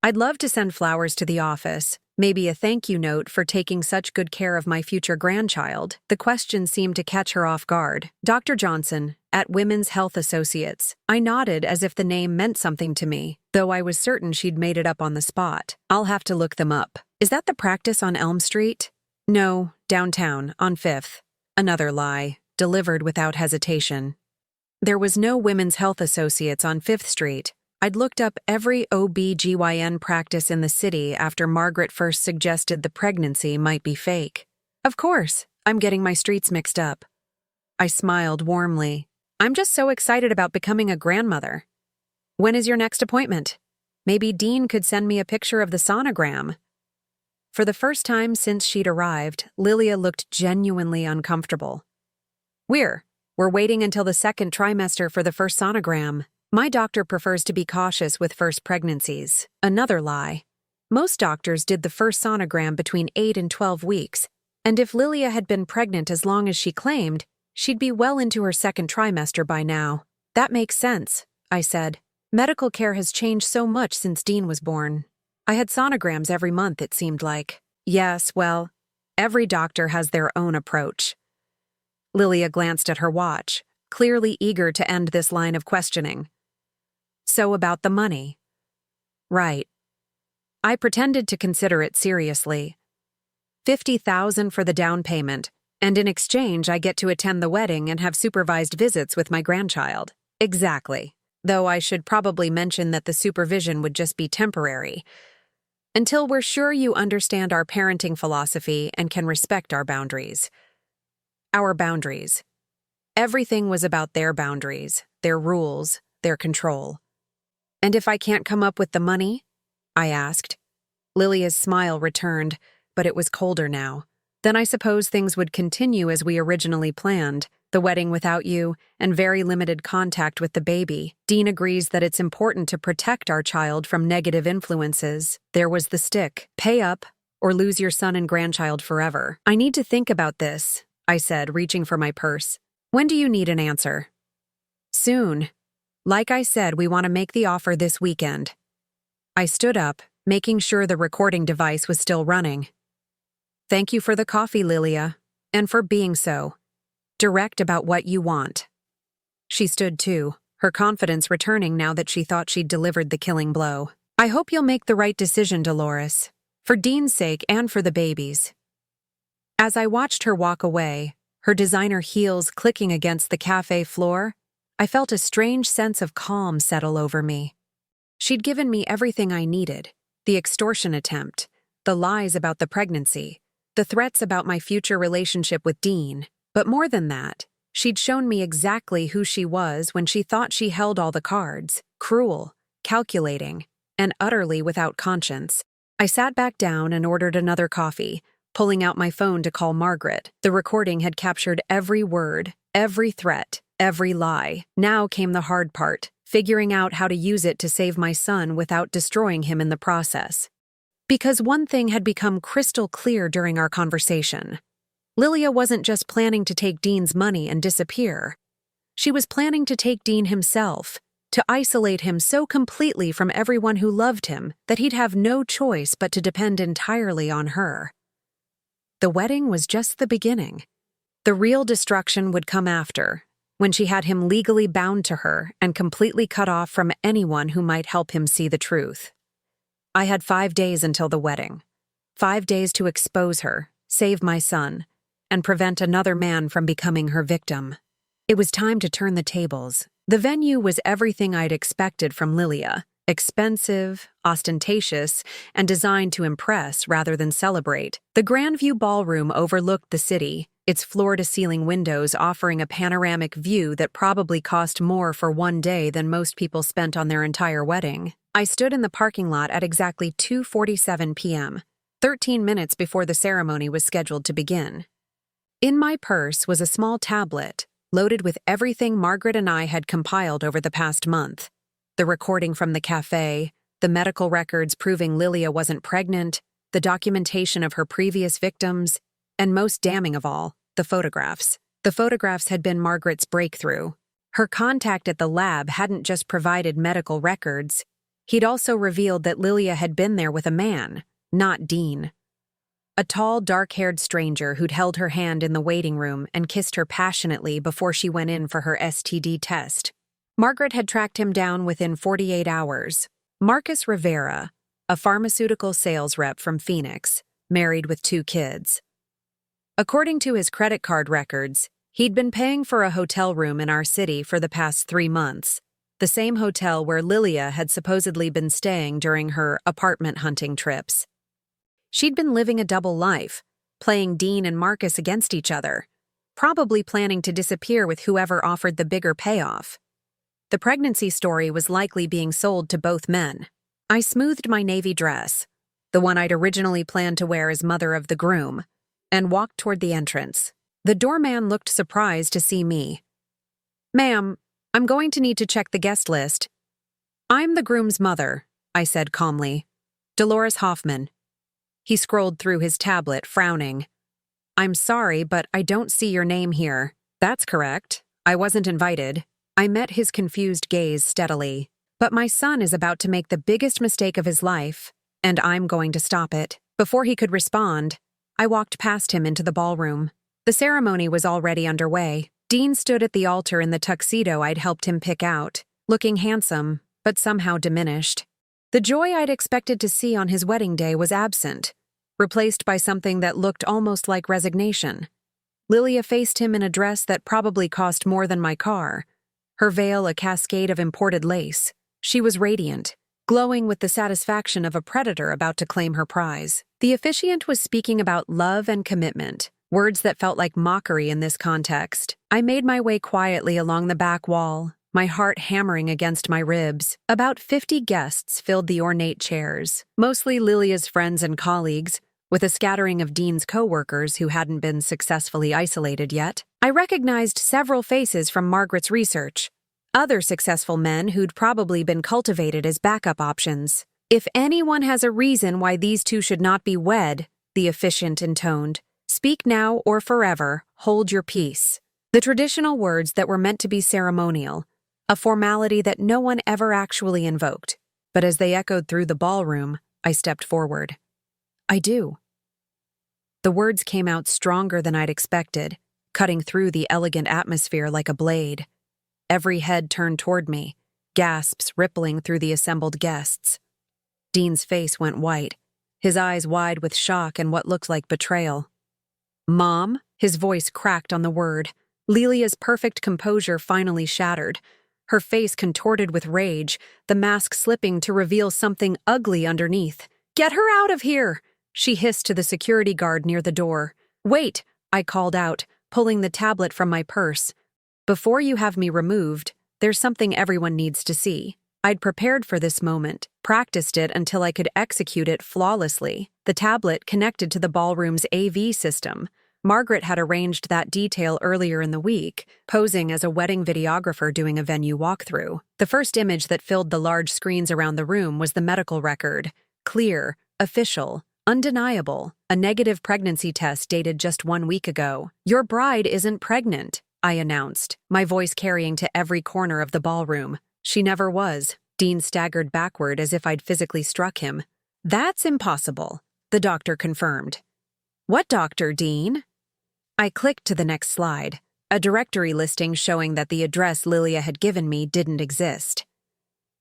"I'd love to send flowers to the office, maybe a thank you note for taking such good care of my future grandchild." The question seemed to catch her off guard. "Dr. Johnson, at Women's Health Associates." I nodded as if the name meant something to me, though I was certain she'd made it up on the spot. "I'll have to look them up." "Is that the practice on Elm Street?" "No, downtown, on 5th. Another lie, delivered without hesitation. There was no Women's Health Associates on 5th Street. I'd looked up every OB/GYN practice in the city after Margaret first suggested the pregnancy might be fake. "Of course, I'm getting my streets mixed up." I smiled warmly. "I'm just so excited about becoming a grandmother." "When is your next appointment? Maybe Dean could send me a picture of the sonogram." For the first time since she'd arrived, Lilia looked genuinely uncomfortable. We're waiting until the second trimester for the first sonogram. My doctor prefers to be cautious with first pregnancies." Another lie. Most doctors did the first sonogram between 8 and 12 weeks, and if Lilia had been pregnant as long as she claimed, she'd be well into her second trimester by now. "That makes sense," I said. "Medical care has changed so much since Dean was born. I had sonograms every month, it seemed like." "Yes, well, every doctor has their own approach." Lilia glanced at her watch, clearly eager to end this line of questioning. "So about the money." "Right." I pretended to consider it seriously. 50,000 for the down payment, and in exchange I get to attend the wedding and have supervised visits with my grandchild. Exactly. Though I should probably mention that the supervision would just be temporary, until we're sure you understand our parenting philosophy and can respect our boundaries. Our boundaries. Everything was about their boundaries, their rules, their control. "And if I can't come up with the money?" I asked. Lilia's smile returned, but it was colder now. Then I suppose things would continue as we originally planned, the wedding without you, and very limited contact with the baby. Dean agrees that it's important to protect our child from negative influences. There was the stick. Pay up, or lose your son and grandchild forever. I need to think about this, I said, reaching for my purse. When do you need an answer? Soon. Like I said, we want to make the offer this weekend. I stood up, making sure the recording device was still running. Thank you for the coffee, Lilia, and for being so direct about what you want. She stood too, her confidence returning now that she thought she'd delivered the killing blow. I hope you'll make the right decision, Dolores, for Dean's sake and for the baby's. As I watched her walk away, her designer heels clicking against the cafe floor, I felt a strange sense of calm settle over me. She'd given me everything I needed: the extortion attempt, the lies about the pregnancy, the threats about my future relationship with Dean. But more than that, she'd shown me exactly who she was when she thought she held all the cards: cruel, calculating, and utterly without conscience. I sat back down and ordered another coffee, pulling out my phone to call Margaret. The recording had captured every word, every threat, every lie. Now came the hard part: figuring out how to use it to save my son without destroying him in the process. Because one thing had become crystal clear during our conversation. Lilia wasn't just planning to take Dean's money and disappear. She was planning to take Dean himself, to isolate him so completely from everyone who loved him that he'd have no choice but to depend entirely on her. The wedding was just the beginning. The real destruction would come after, when she had him legally bound to her and completely cut off from anyone who might help him see the truth. I had 5 days until the wedding. 5 days to expose her, save my son, and prevent another man from becoming her victim. It was time to turn the tables. The venue was everything I'd expected from Lilia: expensive, ostentatious, and designed to impress rather than celebrate. The Grandview Ballroom overlooked the city, its floor-to-ceiling windows offering a panoramic view that probably cost more for one day than most people spent on their entire wedding. I stood in the parking lot at exactly 2:47 p.m., 13 minutes before the ceremony was scheduled to begin. In my purse was a small tablet, loaded with everything Margaret and I had compiled over the past month: the recording from the cafe, the medical records proving Lilia wasn't pregnant, the documentation of her previous victims, and most damning of all, the photographs. The photographs had been Margaret's breakthrough. Her contact at the lab hadn't just provided medical records, he'd also revealed that Lilia had been there with a man, not Dean. A tall, dark-haired stranger who'd held her hand in the waiting room and kissed her passionately before she went in for her STD test. Margaret had tracked him down within 48 hours. Marcus Rivera, a pharmaceutical sales rep from Phoenix, married with 2 kids. According to his credit card records, he'd been paying for a hotel room in our city for the past 3 months, the same hotel where Lilia had supposedly been staying during her apartment hunting trips. She'd been living a double life, playing Dean and Marcus against each other, probably planning to disappear with whoever offered the bigger payoff. The pregnancy story was likely being sold to both men. I smoothed my navy dress, the one I'd originally planned to wear as mother of the groom, and walked toward the entrance. The doorman looked surprised to see me. "Ma'am, I'm going to need to check the guest list." "I'm the groom's mother," I said calmly. "Dolores Hoffman." He scrolled through his tablet, frowning. "I'm sorry, but I don't see your name here." "That's correct. I wasn't invited." I met his confused gaze steadily. "But my son is about to make the biggest mistake of his life, and I'm going to stop it." Before he could respond, I walked past him into the ballroom. The ceremony was already underway. Dean stood at the altar in the tuxedo I'd helped him pick out, looking handsome, but somehow diminished. The joy I'd expected to see on his wedding day was absent, replaced by something that looked almost like resignation. Lilia faced him in a dress that probably cost more than my car, her veil a cascade of imported lace. She was radiant, glowing with the satisfaction of a predator about to claim her prize. The officiant was speaking about love and commitment, words that felt like mockery in this context. I made my way quietly along the back wall, my heart hammering against my ribs. About 50 guests filled the ornate chairs, mostly Lilia's friends and colleagues, with a scattering of Dean's co-workers who hadn't been successfully isolated yet. I recognized several faces from Margaret's research, other successful men who'd probably been cultivated as backup options. If anyone has a reason why these two should not be wed, the officiant intoned, speak now or forever, hold your peace. The traditional words that were meant to be ceremonial, a formality that no one ever actually invoked. But as they echoed through the ballroom, I stepped forward. I do. The words came out stronger than I'd expected, cutting through the elegant atmosphere like a blade. Every head turned toward me, gasps rippling through the assembled guests. Dean's face went white, his eyes wide with shock and what looked like betrayal. Mom? His voice cracked on the word. Lilia's perfect composure finally shattered. Her face contorted with rage, the mask slipping to reveal something ugly underneath. Get her out of here! She hissed to the security guard near the door. Wait, I called out, pulling the tablet from my purse. Before you have me removed, there's something everyone needs to see. I'd prepared for this moment, practiced it until I could execute it flawlessly. The tablet connected to the ballroom's AV system. Margaret had arranged that detail earlier in the week, posing as a wedding videographer doing a venue walkthrough. The first image that filled the large screens around the room was the medical record. Clear, official, undeniable, a negative pregnancy test dated just 1 week ago. Your bride isn't pregnant, I announced, my voice carrying to every corner of the ballroom. She never was. Dean staggered backward as if I'd physically struck him. That's impossible, the doctor confirmed. What doctor, Dean? I clicked to the next slide, a directory listing showing that the address Lilia had given me didn't exist.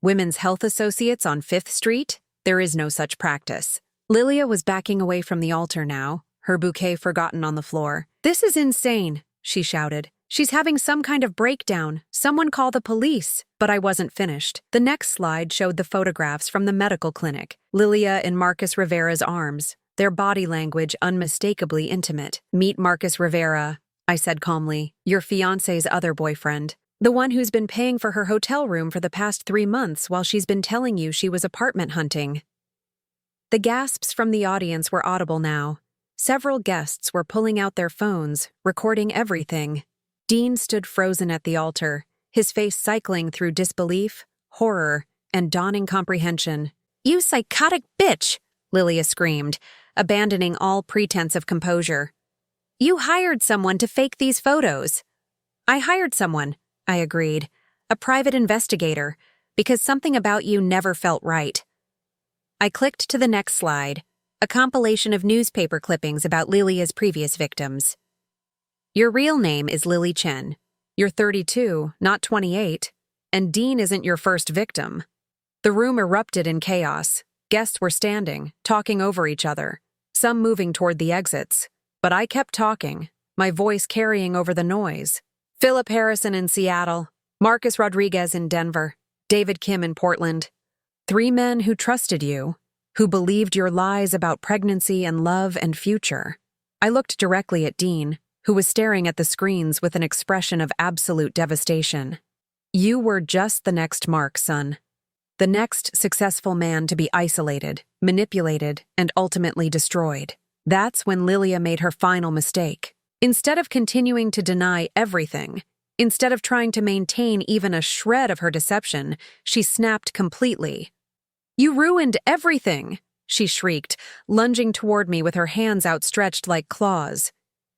Women's Health Associates on 5th Street? There is no such practice. Lilia was backing away from the altar now, her bouquet forgotten on the floor. This is insane, she shouted. She's having some kind of breakdown. Someone call the police. But I wasn't finished. The next slide showed the photographs from the medical clinic. Lilia in Marcus Rivera's arms, their body language unmistakably intimate. Meet Marcus Rivera, I said calmly, your fiancé's other boyfriend. The one who's been paying for her hotel room for the past 3 months while she's been telling you she was apartment hunting. The gasps from the audience were audible now. Several guests were pulling out their phones, recording everything. Dean stood frozen at the altar, his face cycling through disbelief, horror, and dawning comprehension. You psychotic bitch, Lilia screamed, abandoning all pretense of composure. You hired someone to fake these photos. I hired someone, I agreed, a private investigator, because something about you never felt right. I clicked to the next slide, a compilation of newspaper clippings about Lilia's previous victims. Your real name is Lily Chen. You're 32, not 28, and Dean isn't your first victim. The room erupted in chaos. Guests were standing, talking over each other, some moving toward the exits. But I kept talking, my voice carrying over the noise. Philip Harrison in Seattle, Marcus Rodriguez in Denver, David Kim in Portland. 3 men who trusted you, who believed your lies about pregnancy and love and future. I looked directly at Dean, who was staring at the screens with an expression of absolute devastation. You were just the next Mark, son. The next successful man to be isolated, manipulated, and ultimately destroyed. That's when Lilia made her final mistake. Instead of continuing to deny everything, instead of trying to maintain even a shred of her deception, she snapped completely. You ruined everything, she shrieked, lunging toward me with her hands outstretched like claws.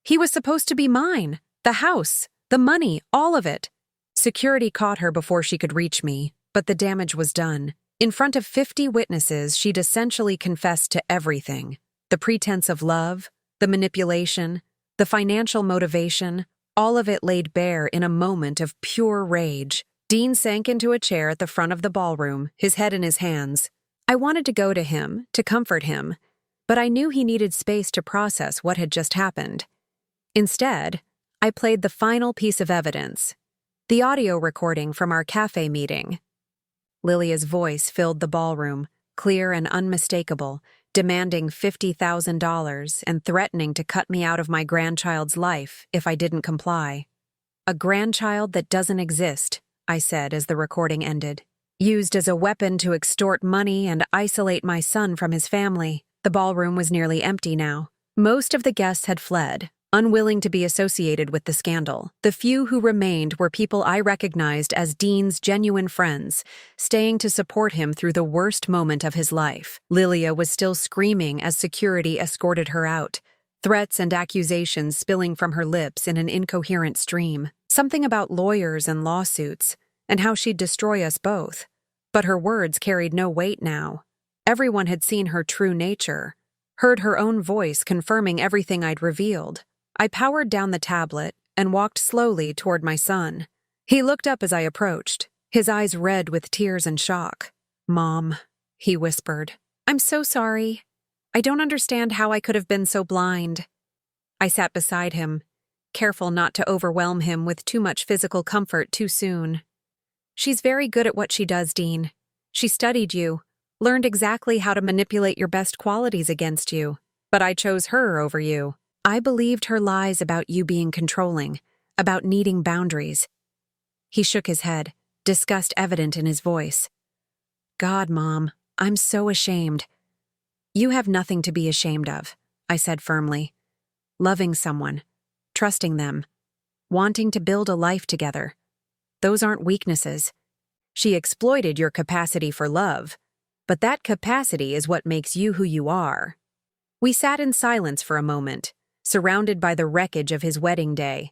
He was supposed to be mine, the house, the money, all of it. Security caught her before she could reach me, but the damage was done. In front of 50 witnesses, she'd essentially confessed to everything. The pretense of love, the manipulation, the financial motivation, all of it laid bare in a moment of pure rage. Dean sank into a chair at the front of the ballroom, his head in his hands. I wanted to go to him, to comfort him, but I knew he needed space to process what had just happened. Instead, I played the final piece of evidence, the audio recording from our cafe meeting. Lilia's voice filled the ballroom, clear and unmistakable, demanding $50,000 and threatening to cut me out of my grandchild's life if I didn't comply. A grandchild that doesn't exist, I said as the recording ended. Used as a weapon to extort money and isolate my son from his family. The ballroom was nearly empty now. Most of the guests had fled, unwilling to be associated with the scandal. The few who remained were people I recognized as Dean's genuine friends, staying to support him through the worst moment of his life. Lilia was still screaming as security escorted her out, threats and accusations spilling from her lips in an incoherent stream. Something about lawyers and lawsuits, and how she'd destroy us both. But her words carried no weight now. Everyone had seen her true nature, heard her own voice confirming everything I'd revealed. I powered down the tablet and walked slowly toward my son. He looked up as I approached, his eyes red with tears and shock. "Mom," he whispered. "I'm so sorry. I don't understand how I could have been so blind." I sat beside him, careful not to overwhelm him with too much physical comfort too soon. "She's very good at what she does, Dean. She studied you, learned exactly how to manipulate your best qualities against you. But I chose her over you. I believed her lies about you being controlling, about needing boundaries." He shook his head, disgust evident in his voice. "God, Mom, I'm so ashamed." "You have nothing to be ashamed of," I said firmly. "Loving someone, trusting them, wanting to build a life together. Those aren't weaknesses. She exploited your capacity for love, but that capacity is what makes you who you are." We sat in silence for a moment, surrounded by the wreckage of his wedding day.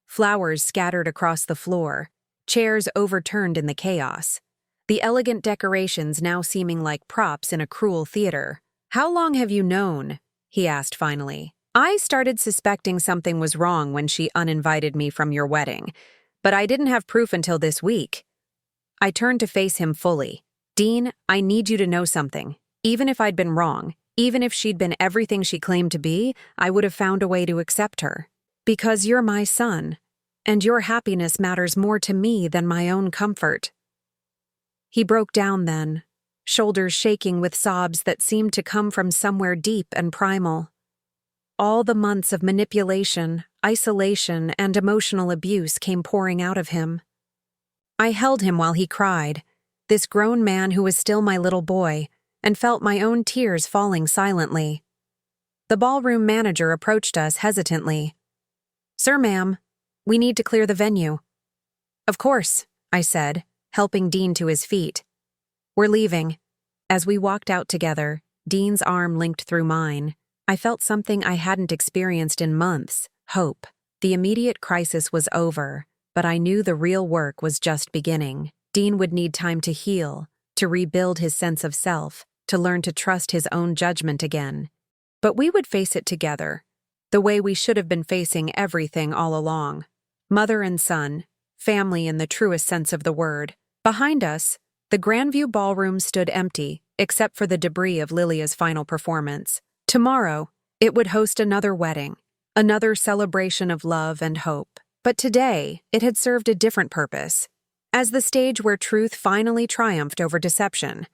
Flowers scattered across the floor, chairs overturned in the chaos, the elegant decorations now seeming like props in a cruel theater. "How long have you known?" he asked finally. "I started suspecting something was wrong when she uninvited me from your wedding, but I didn't have proof until this week." I turned to face him fully. "Dean, I need you to know something. Even if I'd been wrong, even if she'd been everything she claimed to be, I would have found a way to accept her. Because you're my son, and your happiness matters more to me than my own comfort." He broke down then, shoulders shaking with sobs that seemed to come from somewhere deep and primal. All the months of manipulation, isolation, and emotional abuse came pouring out of him. I held him while he cried, this grown man who was still my little boy, and felt my own tears falling silently. The ballroom manager approached us hesitantly. "Sir, ma'am, we need to clear the venue." "Of course," I said, helping Dean to his feet. "We're leaving." As we walked out together, Dean's arm linked through mine. I felt something I hadn't experienced in months, hope. The immediate crisis was over, but I knew the real work was just beginning. Dean would need time to heal, to rebuild his sense of self, to learn to trust his own judgment again. But we would face it together, the way we should have been facing everything all along. Mother and son, family in the truest sense of the word. Behind us, the Grandview ballroom stood empty, except for the debris of Lilia's final performance. Tomorrow, it would host another wedding, another celebration of love and hope. But today, it had served a different purpose, as the stage where truth finally triumphed over deception,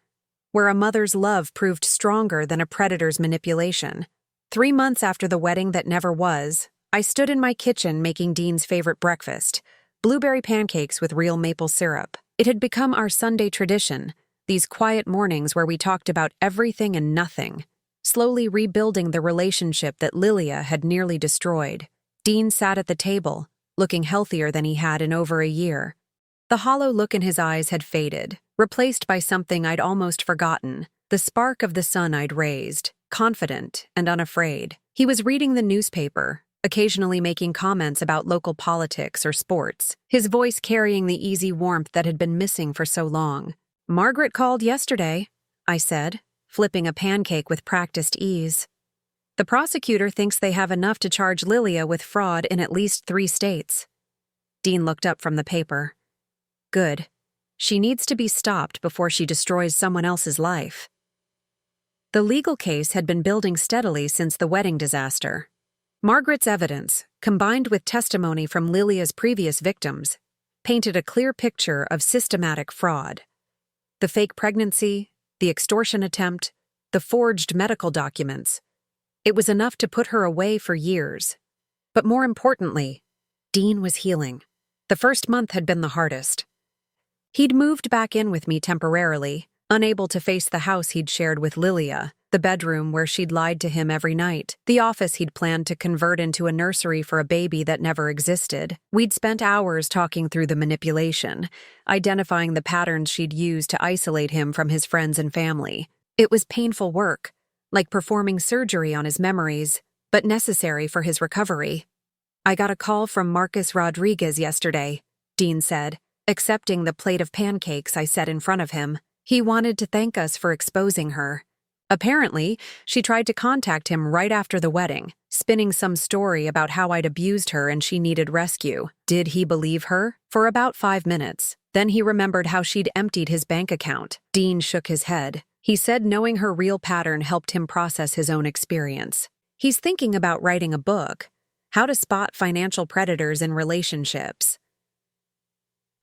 where a mother's love proved stronger than a predator's manipulation. 3 months after the wedding that never was, I stood in my kitchen making Dean's favorite breakfast, blueberry pancakes with real maple syrup. It had become our Sunday tradition, these quiet mornings where we talked about everything and nothing, slowly rebuilding the relationship that Lilia had nearly destroyed. Dean sat at the table, looking healthier than he had in over a year. The hollow look in his eyes had faded, replaced by something I'd almost forgotten, the spark of the son I'd raised, confident and unafraid. He was reading the newspaper, occasionally making comments about local politics or sports, his voice carrying the easy warmth that had been missing for so long. "Margaret called yesterday," I said, flipping a pancake with practiced ease. "The prosecutor thinks they have enough to charge Lilia with fraud in at least 3 states. Dean looked up from the paper. "Good. She needs to be stopped before she destroys someone else's life." The legal case had been building steadily since the wedding disaster. Margaret's evidence, combined with testimony from Lilia's previous victims, painted a clear picture of systematic fraud. The fake pregnancy, the extortion attempt, the forged medical documents. It was enough to put her away for years. But more importantly, Dean was healing. The first month had been the hardest. He'd moved back in with me temporarily, unable to face the house he'd shared with Lilia, the bedroom where she'd lied to him every night, the office he'd planned to convert into a nursery for a baby that never existed. We'd spent hours talking through the manipulation, identifying the patterns she'd used to isolate him from his friends and family. It was painful work, like performing surgery on his memories, but necessary for his recovery. "I got a call from Marcus Rodriguez yesterday," Dean said, accepting the plate of pancakes I set in front of him. "He wanted to thank us for exposing her. Apparently, she tried to contact him right after the wedding, spinning some story about how I'd abused her and she needed rescue. Did he believe her? For about 5 minutes. Then he remembered how she'd emptied his bank account." Dean shook his head. He said knowing her real pattern helped him process his own experience. He's thinking about writing a book, How to Spot Financial Predators in Relationships.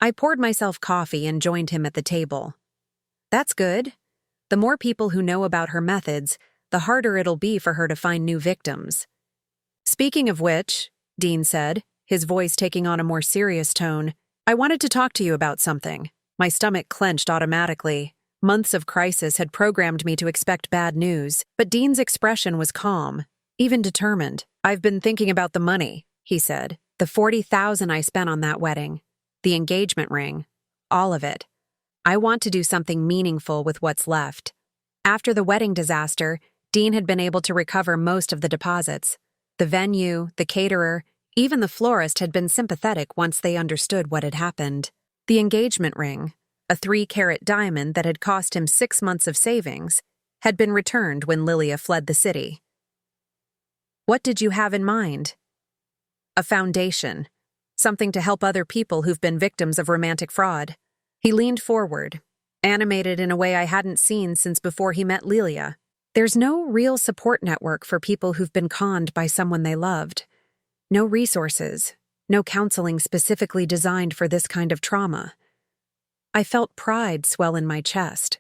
I poured myself coffee and joined him at the table. "That's good. The more people who know about her methods, the harder it'll be for her to find new victims." "Speaking of which," Dean said, his voice taking on a more serious tone, "I wanted to talk to you about something." My stomach clenched automatically. Months of crisis had programmed me to expect bad news, but Dean's expression was calm, even determined. "I've been thinking about the money," he said. "The $40,000 I spent on that wedding. The engagement ring. All of it. I want to do something meaningful with what's left." After the wedding disaster, Dean had been able to recover most of the deposits. The venue, the caterer, even the florist had been sympathetic once they understood what had happened. The engagement ring, a 3-carat diamond that had cost him 6 months of savings, had been returned when Lilia fled the city. "What did you have in mind?" "A foundation. Something to help other people who've been victims of romantic fraud." He leaned forward, animated in a way I hadn't seen since before he met Lilia. "There's no real support network for people who've been conned by someone they loved. No resources, no counseling specifically designed for this kind of trauma." I felt pride swell in my chest.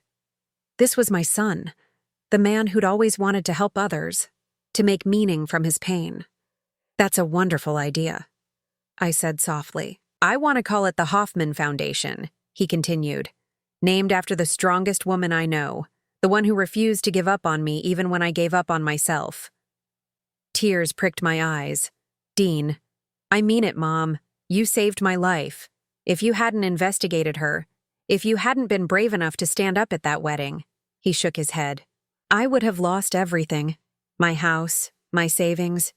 This was my son, the man who'd always wanted to help others, to make meaning from his pain. "That's a wonderful idea," I said softly. "I want to call it the Hoffman Foundation," he continued, "named after the strongest woman I know, the one who refused to give up on me even when I gave up on myself." Tears pricked my eyes. "Dean, I mean it, Mom. You saved my life. If you hadn't investigated her, if you hadn't been brave enough to stand up at that wedding," he shook his head, "I would have lost everything. My house, my savings,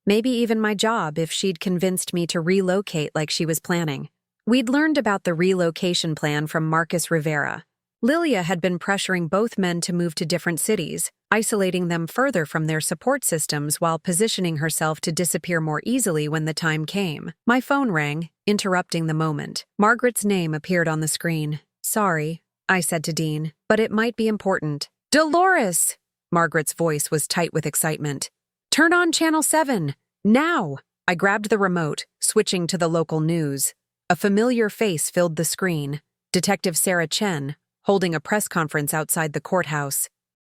maybe even my job if she'd convinced me to relocate like she was planning." We'd learned about the relocation plan from Marcus Rivera. Lilia had been pressuring both men to move to different cities, isolating them further from their support systems while positioning herself to disappear more easily when the time came. My phone rang, interrupting the moment. Margaret's name appeared on the screen. "Sorry," I said to Dean, "but it might be important." "Dolores!" Margaret's voice was tight with excitement. "Turn on Channel 7, now!" I grabbed the remote, switching to the local news. A familiar face filled the screen, Detective Sarah Chen, holding a press conference outside the courthouse.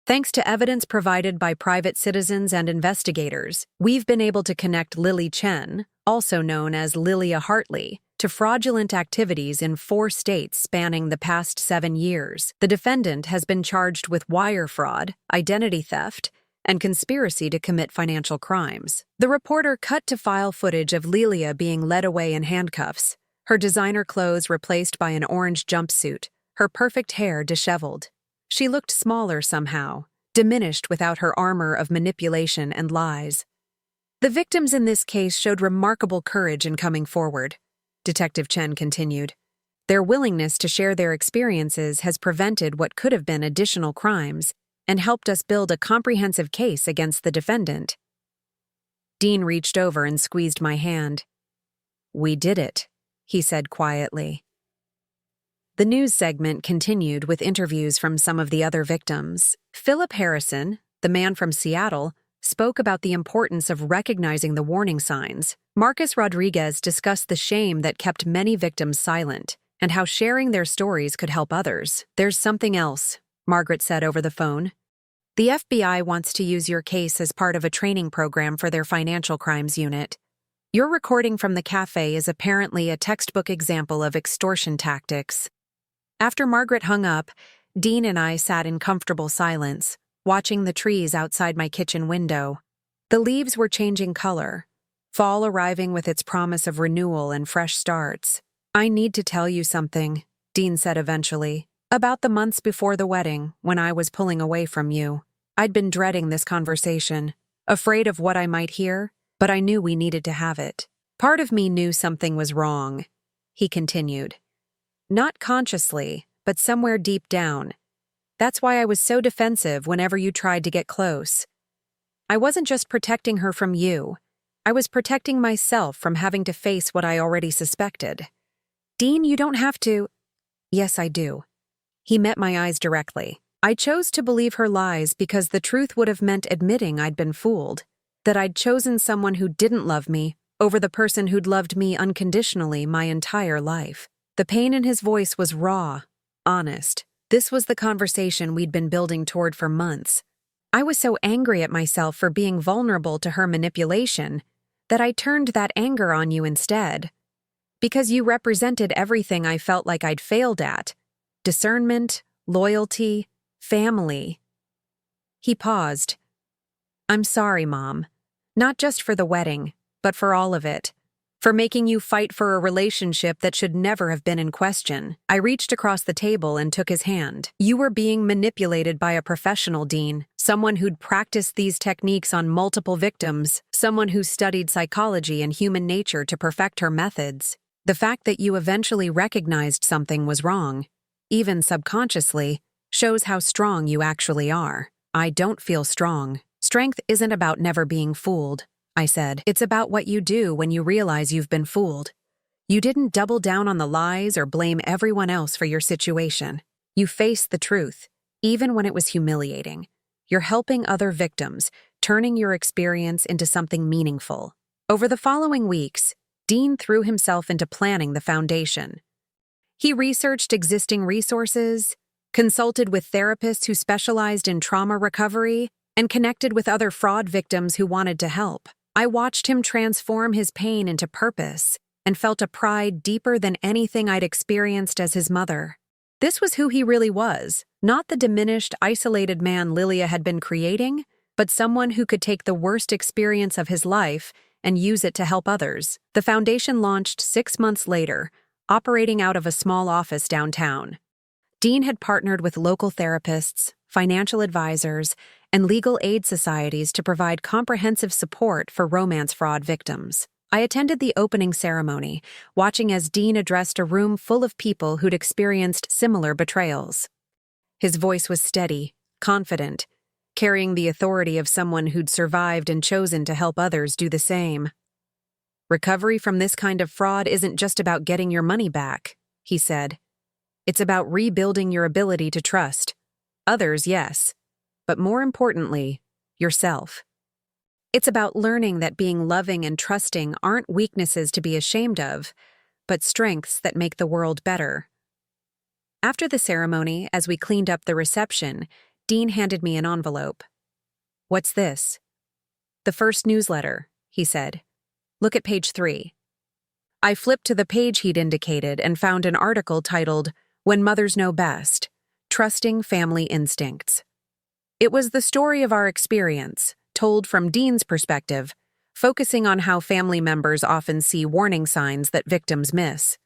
"Thanks to evidence provided by private citizens and investigators, we've been able to connect Lily Chen, also known as Lilia Hartley, to fraudulent activities in 4 states spanning the past 7 years. The defendant has been charged with wire fraud, identity theft, and conspiracy to commit financial crimes." The reporter cut to file footage of Lilia being led away in handcuffs, her designer clothes replaced by an orange jumpsuit, her perfect hair disheveled. She looked smaller somehow, diminished without her armor of manipulation and lies. "The victims in this case showed remarkable courage in coming forward," Detective Chen continued. "Their willingness to share their experiences has prevented what could have been additional crimes and helped us build a comprehensive case against the defendant." Dean reached over and squeezed my hand. "We did it," he said quietly. The news segment continued with interviews from some of the other victims. Philip Harrison, the man from Seattle, spoke about the importance of recognizing the warning signs. Marcus Rodriguez discussed the shame that kept many victims silent and how sharing their stories could help others. "There's something else," Margaret said over the phone. "The FBI wants to use your case as part of a training program for their financial crimes unit. Your recording from the cafe is apparently a textbook example of extortion tactics." After Margaret hung up, Dean and I sat in comfortable silence, watching the trees outside my kitchen window. The leaves were changing color, fall arriving with its promise of renewal and fresh starts. "I need to tell you something," Dean said eventually, "about the months before the wedding, when I was pulling away from you. I'd been dreading this conversation, afraid of what I might hear, but I knew we needed to have it. Part of me knew something was wrong," he continued. "Not consciously, but somewhere deep down. That's why I was so defensive whenever you tried to get close. I wasn't just protecting her from you. I was protecting myself from having to face what I already suspected. Dean, you don't have to—" "Yes, I do." He met my eyes directly. "I chose to believe her lies because the truth would have meant admitting I'd been fooled, that I'd chosen someone who didn't love me over the person who'd loved me unconditionally my entire life." The pain in his voice was raw, honest. This was the conversation we'd been building toward for months. I was so angry at myself for being vulnerable to her manipulation that I turned that anger on you instead. Because you represented everything I felt like I'd failed at: discernment, loyalty, family. He paused. "I'm sorry, Mom. Not just for the wedding, but for all of it. For making you fight for a relationship that should never have been in question." I reached across the table and took his hand. "You were being manipulated by a professional, Dean. Someone who'd practiced these techniques on multiple victims. Someone who studied psychology and human nature to perfect her methods. The fact that you eventually recognized something was wrong, even subconsciously, shows how strong you actually are." "I don't feel strong. Strength isn't about never being fooled," I said. "It's about what you do when you realize you've been fooled. You didn't double down on the lies or blame everyone else for your situation. You faced the truth, even when it was humiliating. You're helping other victims, turning your experience into something meaningful." Over the following weeks, Dean threw himself into planning the foundation. He researched existing resources, consulted with therapists who specialized in trauma recovery, and connected with other fraud victims who wanted to help. I watched him transform his pain into purpose and felt a pride deeper than anything I'd experienced as his mother. This was who he really was, not the diminished, isolated man Lilia had been creating, but someone who could take the worst experience of his life and use it to help others. The foundation launched 6 months later, operating out of a small office downtown. Dean had partnered with local therapists, financial advisors, and legal aid societies to provide comprehensive support for romance fraud victims. I attended the opening ceremony, watching as Dean addressed a room full of people who'd experienced similar betrayals. His voice was steady, confident, carrying the authority of someone who'd survived and chosen to help others do the same. "Recovery from this kind of fraud isn't just about getting your money back," he said. "It's about rebuilding your ability to trust. Others, yes, but more importantly, yourself. It's about learning that being loving and trusting aren't weaknesses to be ashamed of, but strengths that make the world better." After the ceremony, as we cleaned up the reception, Dean handed me an envelope. "What's this?" "The first newsletter," he said. "Look at page 3. I flipped to the page he'd indicated and found an article titled, "When Mothers Know Best: Trusting Family Instincts." It was the story of our experience, told from Dean's perspective, focusing on how family members often see warning signs that victims miss.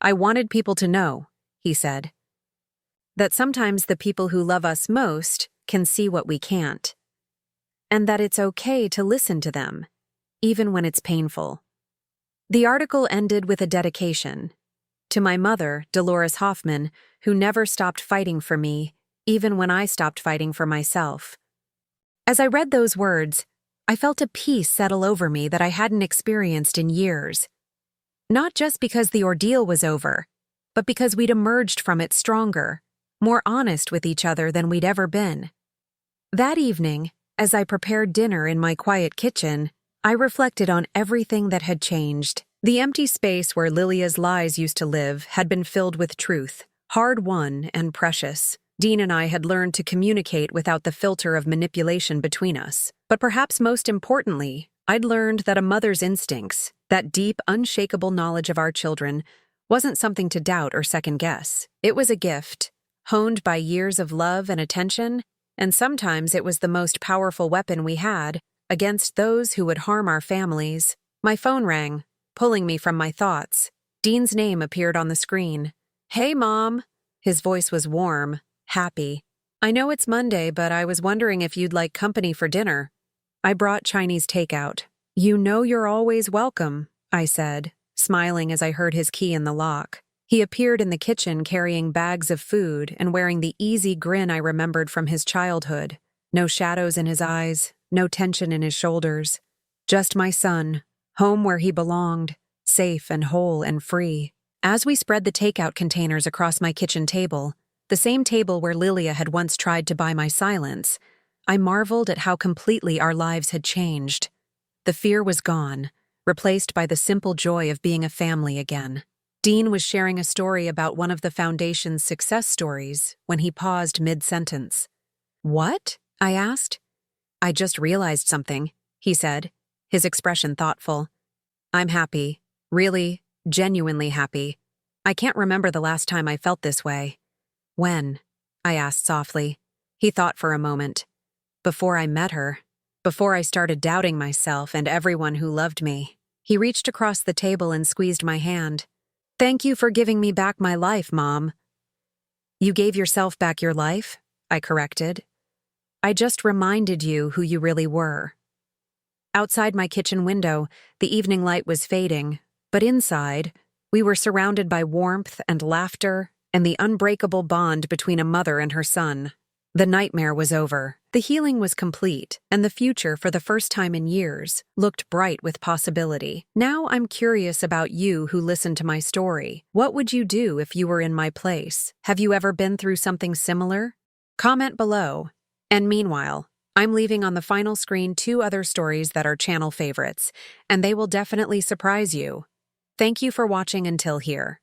"I wanted people to know," he said, "that sometimes the people who love us most can see what we can't, and that it's okay to listen to them, even when it's painful." The article ended with a dedication to my mother, Dolores Hoffman, who never stopped fighting for me, even when I stopped fighting for myself. As I read those words, I felt a peace settle over me that I hadn't experienced in years. Not just because the ordeal was over, but because we'd emerged from it stronger, more honest with each other than we'd ever been. That evening, as I prepared dinner in my quiet kitchen, I reflected on everything that had changed. The empty space where Lilia's lies used to live had been filled with truth, hard-won and precious. Dean and I had learned to communicate without the filter of manipulation between us. But perhaps most importantly, I'd learned that a mother's instincts, that deep, unshakable knowledge of our children, wasn't something to doubt or second guess. It was a gift, honed by years of love and attention, and sometimes it was the most powerful weapon we had against those who would harm our families. My phone rang, pulling me from my thoughts. Dean's name appeared on the screen. "Hey, Mom." His voice was warm, happy. "I know it's Monday, but I was wondering if you'd like company for dinner." I brought Chinese takeout. "You know you're always welcome," I said, smiling as I heard his key in the lock. He appeared in the kitchen carrying bags of food and wearing the easy grin I remembered from his childhood. No shadows in his eyes, no tension in his shoulders. Just my son, home where he belonged, safe and whole and free. As we spread the takeout containers across my kitchen table, the same table where Lilia had once tried to buy my silence, I marveled at how completely our lives had changed. The fear was gone, replaced by the simple joy of being a family again. Dean was sharing a story about one of the Foundation's success stories when he paused mid-sentence. "What?" I asked. "I just realized something," he said, his expression thoughtful. "I'm happy. Really, genuinely happy. I can't remember the last time I felt this way." "When?" I asked softly. He thought for a moment. "Before I met her. Before I started doubting myself and everyone who loved me." He reached across the table and squeezed my hand. "Thank you for giving me back my life, Mom." "You gave yourself back your life?" I corrected. "I just reminded you who you really were." Outside my kitchen window, the evening light was fading, but inside, we were surrounded by warmth and laughter and the unbreakable bond between a mother and her son. The nightmare was over, the healing was complete, and the future, for the first time in years, looked bright with possibility. Now I'm curious about you who listened to my story. What would you do if you were in my place? Have you ever been through something similar? Comment below. And meanwhile, I'm leaving on the final screen 2 other stories that are channel favorites, and they will definitely surprise you. Thank you for watching until here.